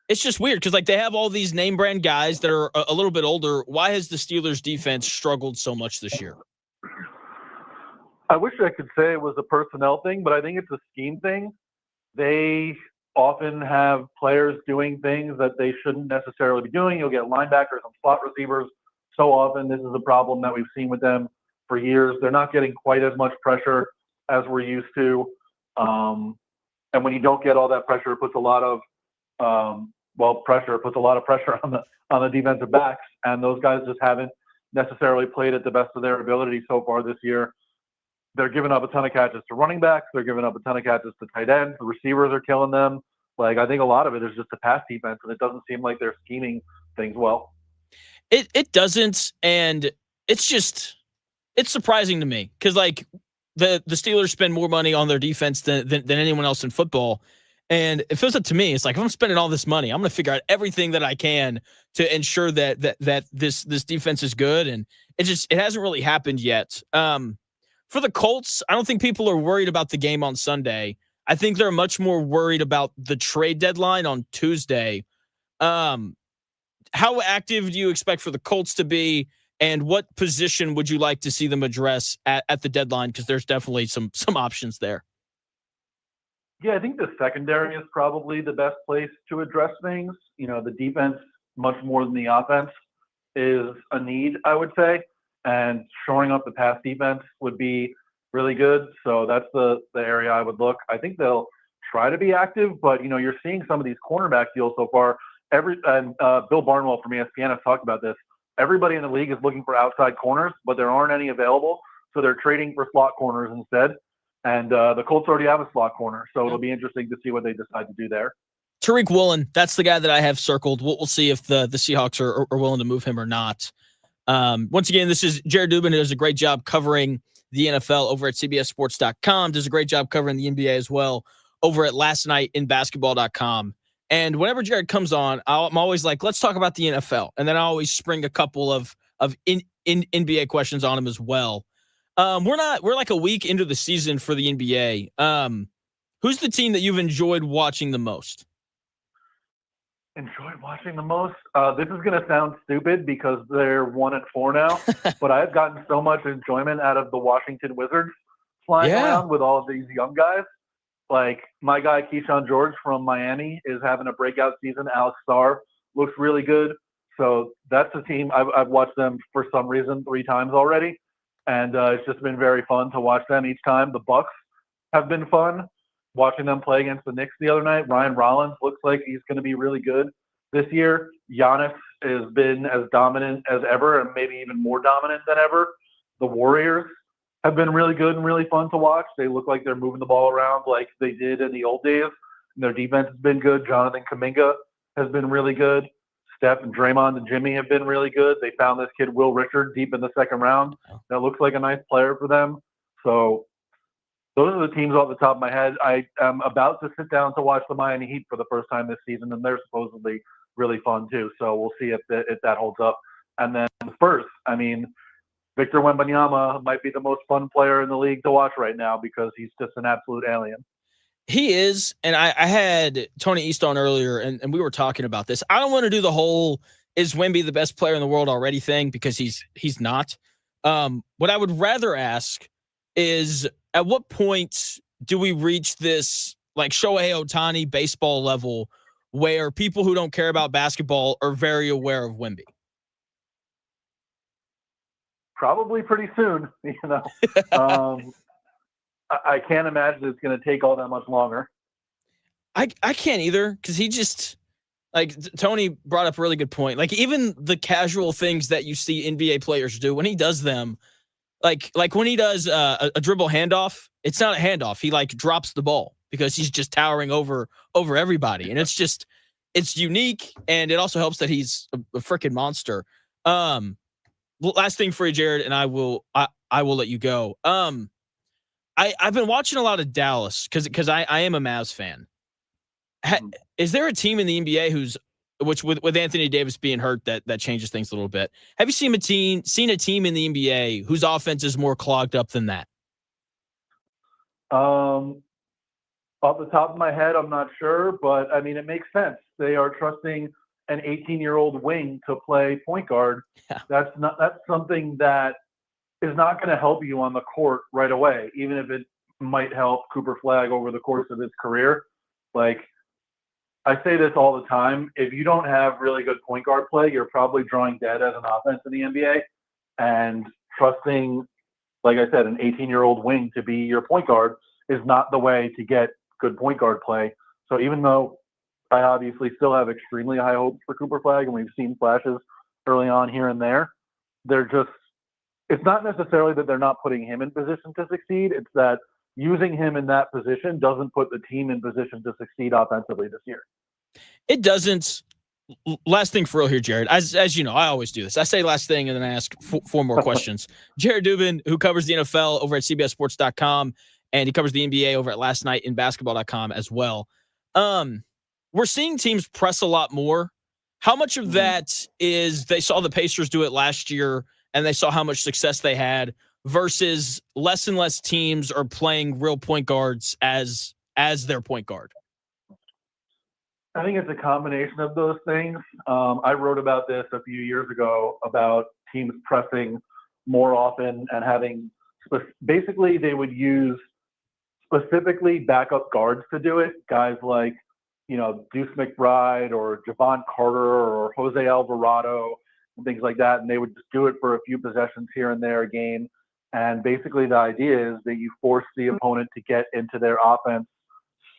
B: just weird because like they have all these name brand guys that are a little bit older. Why has the Steelers defense struggled so much this year?
J: I wish I could say it was a personnel thing, but I think it's a scheme thing. They often have players doing things that they shouldn't necessarily be doing. You'll get linebackers and slot receivers. So often this is a problem that we've seen with them for years. They're not getting quite as much pressure as we're used to. And when you don't get all that pressure, it puts a lot of pressure on the defensive backs. And those guys just haven't necessarily played at the best of their ability so far this year. They're giving up a ton of catches to running backs. They're giving up a ton of catches to tight ends. The receivers are killing them. Like, I think a lot of it is just a pass defense, and it doesn't seem like they're scheming things well.
B: It doesn't, and it's surprising to me because, like, the Steelers spend more money on their defense than anyone else in football. And it feels up to me. It's like, if I'm spending all this money, I'm going to figure out everything that I can to ensure that this defense is good. And it hasn't really happened yet. For the Colts, I don't think people are worried about the game on Sunday. I think they're much more worried about the trade deadline on Tuesday. How active do you expect for the Colts to be, and what position would you like to see them address at the deadline? Because there's definitely some options there.
J: Yeah, I think the secondary is probably the best place to address things. You know, the defense, much more than the offense, is a need, I would say. And shoring up the pass defense would be really good. So that's the area I would look. I think they'll try to be active, but, you know, you're seeing some of these cornerback deals so far. Bill Barnwell from ESPN has talked about this. Everybody in the league is looking for outside corners, but there aren't any available. So they're trading for slot corners instead. And the Colts already have a slot corner. So it'll be interesting to see what they decide to do there.
B: Tariq Woolen, that's the guy that I have circled. We'll see if the Seahawks are willing to move him or not. Once again, this is Jared Dubin, who does a great job covering the NFL over at CBSSports.com, does a great job covering the NBA as well over at Last Night in Basketball.com. And whenever Jared comes on, I'm always like, let's talk about the NFL. And then I always spring a couple of NBA questions on him as well. We're like a week into the season for the NBA. Who's the team that you've enjoyed watching the most?
J: Enjoyed watching the most. This is going to sound stupid because they're 1-4 now, but I've gotten so much enjoyment out of the Washington Wizards flying around with all of these young guys. Like my guy Keyshawn George from Miami is having a breakout season. Alex Starr looks really good. So that's a team I've watched them for some reason 3 times already, and it's just been very fun to watch them each time. The Bucks have been fun. Watching them play against the Knicks the other night, Ryan Rollins looks like he's going to be really good this year. Giannis has been as dominant as ever, and maybe even more dominant than ever. The Warriors have been really good and really fun to watch. They look like they're moving the ball around like they did in the old days. And their defense has been good. Jonathan Kuminga has been really good. Steph and Draymond and Jimmy have been really good. They found this kid, Will Richard, deep in the second round. That looks like a nice player for them. So those are the teams off the top of my head. I am about to sit down to watch the Miami Heat for the first time this season, and they're supposedly really fun too. So we'll see if that holds up. And then the Spurs, I mean, Victor Wembanyama might be the most fun player in the league to watch right now because he's just an absolute alien.
B: He is, and I had Tony East on earlier, and we were talking about this. I don't want to do the whole "is Wemby the best player in the world already" thing because he's not. What I would rather ask is, at what point do we reach this like Shohei Ohtani baseball level where people who don't care about basketball are very aware of Wemby?
J: Probably pretty soon, you know. I can't imagine it's going to take all that much longer.
B: I can't either because he just like Tony brought up a really good point. Like even the casual things that you see NBA players do when he does them, like when he does a dribble handoff, it's not a handoff. He like drops the ball because he's just towering over everybody, and it's unique, and it also helps that he's a freaking monster. Last thing for you, Jared, and I will let you go. I've been watching a lot of Dallas because I am a Mavs fan. Is there a team in the NBA which with Anthony Davis being hurt that changes things a little bit? Have you seen a team in the NBA whose offense is more clogged up than that?
J: Off the top of my head, I'm not sure, but I mean it makes sense. They are trusting an 18-year-old wing to play point guard.
B: Yeah.
J: That's something that is not going to help you on the court right away, even if it might help Cooper Flagg over the course of his career. Like, I say this all the time. If you don't have really good point guard play, you're probably drawing dead as an offense in the NBA. And trusting, like I said, an 18-year-old wing to be your point guard is not the way to get good point guard play. So even though I obviously still have extremely high hopes for Cooper Flagg, and we've seen flashes early on here and there, it's not necessarily that they're not putting him in position to succeed. It's that using him in that position doesn't put the team in position to succeed offensively this year.
B: It doesn't. Last thing for real here, Jared. As you know, I always do this. I say last thing and then I ask 4 more questions. Jared Dubin, who covers the NFL over at CBSSports.com, and he covers the NBA over at lastnightinbasketball.com as well. We're seeing teams press a lot more. How much of that is they saw the Pacers do it last year and they saw how much success they had versus less and less teams are playing real point guards as their point guard?
J: I think it's a combination of those things. I wrote about this a few years ago about teams pressing more often and having basically they would use specifically backup guards to do it. Guys like, Deuce McBride or Javon Carter or Jose Alvarado and things like that. And they would just do it for a few possessions here and there a game. And basically the idea is that you force the opponent to get into their offense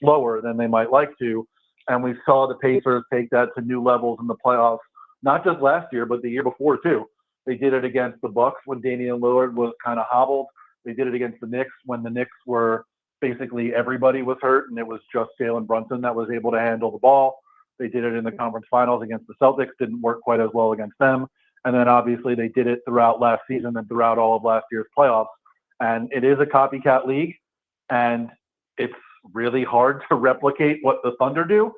J: slower than they might like to. And we saw the Pacers take that to new levels in the playoffs, not just last year, but the year before too. They did it against the Bucks when Damian Lillard was kind of hobbled. They did it against the Knicks when the Knicks were basically everybody was hurt and it was just Jalen Brunson that was able to handle the ball. They did it in the conference finals against the Celtics, didn't work quite as well against them. And then obviously they did it throughout last season and throughout all of last year's playoffs. And it is a copycat league, and it's really hard to replicate what the Thunder do.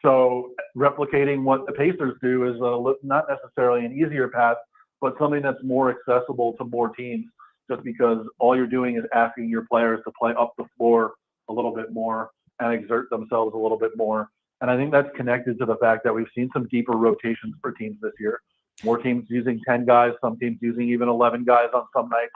J: So replicating what the Pacers do is not necessarily an easier path, but something that's more accessible to more teams, just because all you're doing is asking your players to play up the floor a little bit more and exert themselves a little bit more. And I think that's connected to the fact that we've seen some deeper rotations for teams this year. More teams using 10 guys, some teams using even 11 guys on some nights.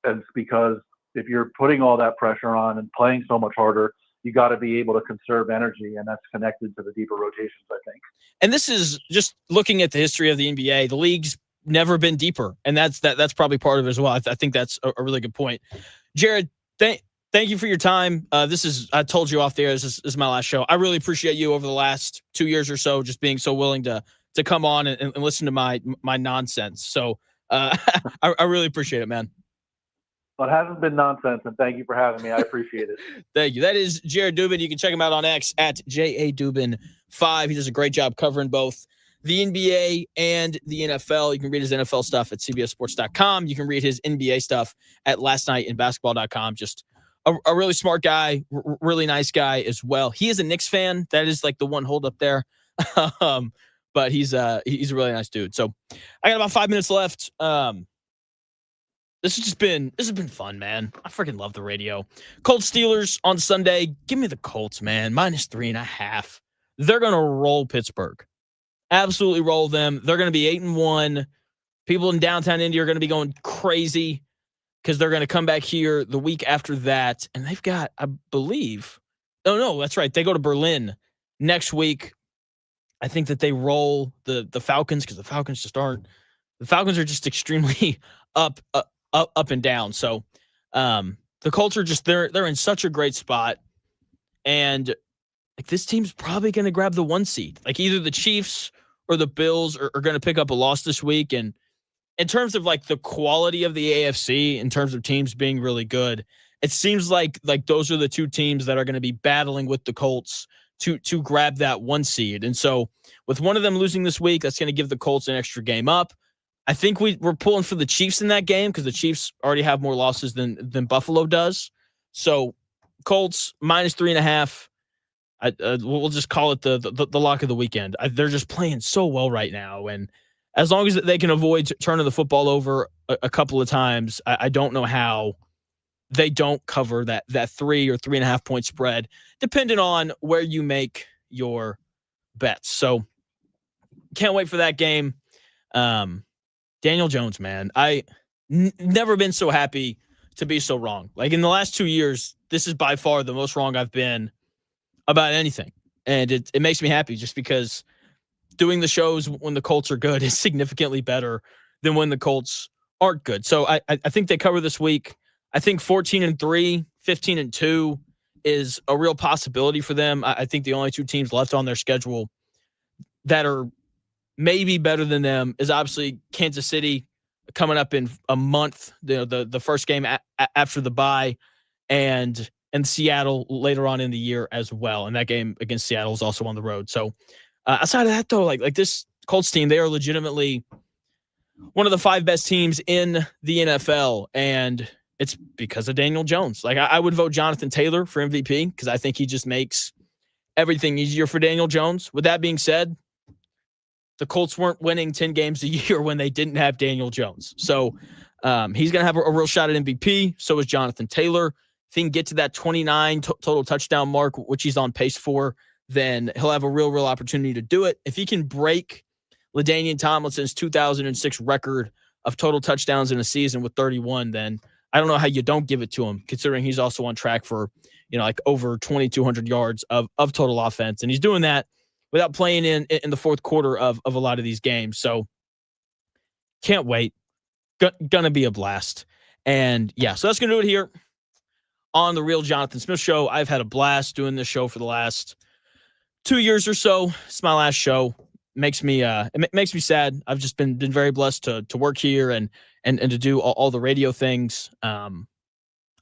J: And it's because if you're putting all that pressure on and playing so much harder, you got to be able to conserve energy, and that's connected to the deeper rotations, I think.
B: And this is just looking at the history of the NBA. The league's never been deeper, and that's probably part of it as well. I think that's a really good point. Jared, thank you for your time. I told you off the air, this is my last show. I really appreciate you over the last 2 years or so, just being so willing to come on and listen to my nonsense. So I really appreciate it, man.
J: Well, it hasn't been nonsense, and thank you for having me. I appreciate it.
B: Thank you. That is Jared Dubin. You can check him out on X at JADubin5. He does a great job covering both the NBA and the NFL. You can read his NFL stuff at cbssports.com. You can read his NBA stuff at lastnightinbasketball.com. Just a really smart guy, really nice guy as well. He is a Knicks fan. That is like the one hold up there. But he's a really nice dude. So I got about 5 minutes left. This has been fun, man. I freaking love the radio. Colts Steelers on Sunday. Give me the Colts, man. -3.5. They're going to roll Pittsburgh. Absolutely roll them. They're going to be 8-1. People in downtown Indy are going to be going crazy because they're going to come back here the week after that. And they've got, I believe, no, that's right. They go to Berlin next week. I think that they roll the Falcons because the Falcons just aren't. The Falcons are just extremely up and down. So the Colts are just they're in such a great spot, and like this team's probably going to grab the 1 seed. Like either the Chiefs or the Bills are going to pick up a loss this week. And in terms of like the quality of the AFC, in terms of teams being really good, it seems like those are the two teams that are going to be battling with the Colts to grab that 1 seed. And so with one of them losing this week, that's going to give the Colts an extra game up. I think we're pulling for the Chiefs in that game because the Chiefs already have more losses than Buffalo does. So Colts -3.5. We'll just call it the lock of the weekend. They're just playing so well right now, and as long as they can avoid turning the football over a couple of times, I don't know how they don't cover that 3 or 3.5 point spread, depending on where you make your bets. So can't wait for that game. Daniel Jones, man, never been so happy to be so wrong. Like in the last 2 years, this is by far the most wrong I've been about anything. And it makes me happy just because doing the shows when the Colts are good is significantly better than when the Colts aren't good. So I think they cover this week. I think 14-3, 15-2 is a real possibility for them. I think the only two teams left on their schedule that are maybe better than them is obviously Kansas City coming up in a month, the first game after the bye, and Seattle later on in the year as well. And that game against Seattle is also on the road. So outside of that, though, like this Colts team, they are legitimately one of the 5 best teams in the NFL, and it's because of Daniel Jones. Like I would vote Jonathan Taylor for MVP because I think he just makes everything easier for Daniel Jones. With that being said, the Colts weren't winning 10 games a year when they didn't have Daniel Jones. So he's going to have a real shot at MVP. So is Jonathan Taylor. If he can get to that 29 total touchdown mark, which he's on pace for, then he'll have a real opportunity to do it. If he can break LaDainian Tomlinson's 2006 record of total touchdowns in a season with 31, then I don't know how you don't give it to him, considering he's also on track for, like over 2,200 yards of total offense. And he's doing that without playing in the fourth quarter of a lot of these games. So can't wait. Gonna be a blast. And yeah, so that's going to do it here on the Real Jonathan Smith Show. I've had a blast doing this show for the last 2 years or so. It's my last show. It makes me sad. I've just been very blessed to work here and to do all the radio things. I'm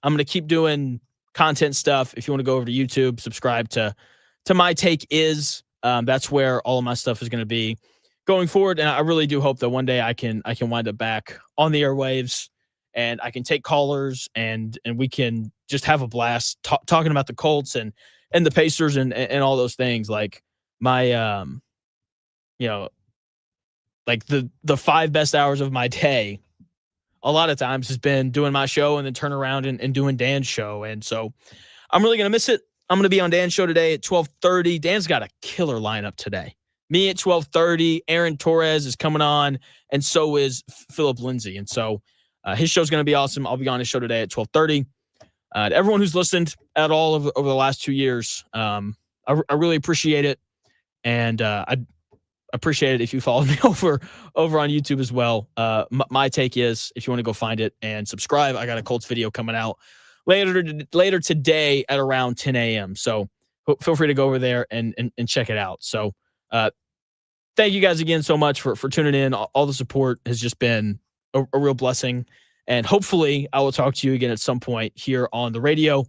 B: going to keep doing content stuff. If you want to go over to YouTube, subscribe to My Take Is. That's where all of my stuff is going to be going forward. And I really do hope that one day I can wind up back on the airwaves and I can take callers and we can just have a blast talking about the Colts and the Pacers and all those things. Like my, like the 5 best hours of my day, a lot of times has been doing my show and then turn around and doing Dan's show. And so I'm really going to miss it. I'm going to be on Dan's show today at 12:30. Dan's got a killer lineup today. Me at 12:30. Aaron Torres is coming on, and so is Philip Lindsay. And so his show's going to be awesome. I'll be on his show today at 12:30. To everyone who's listened at all over the last 2 years, I really appreciate it. And I'd appreciate it if you followed me over on YouTube as well. My take is, if you want to go find it and subscribe, I got a Colts video coming out later today at around 10 a.m. So feel free to go over there and check it out. So thank you guys again so much for tuning in. All the support has just been a real blessing. And hopefully I will talk to you again at some point here on the radio.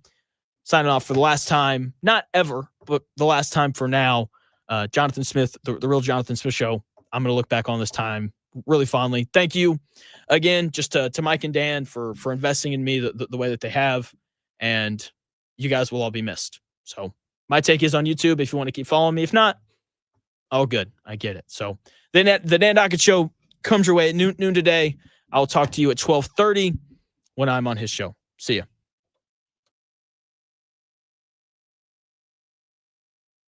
B: Signing off for the last time, not ever, but the last time for now. Jonathan Smith, the Real Jonathan Smith Show. I'm going to look back on this time really fondly. Thank you again, just to Mike and Dan for investing in me the way that they have. And you guys will all be missed. So my take is on YouTube if you want to keep following me. If not, all good. I get it. So then the Dan Dockett Show comes your way at noon today. I'll talk to you at 12:30 when I'm on his show. See ya.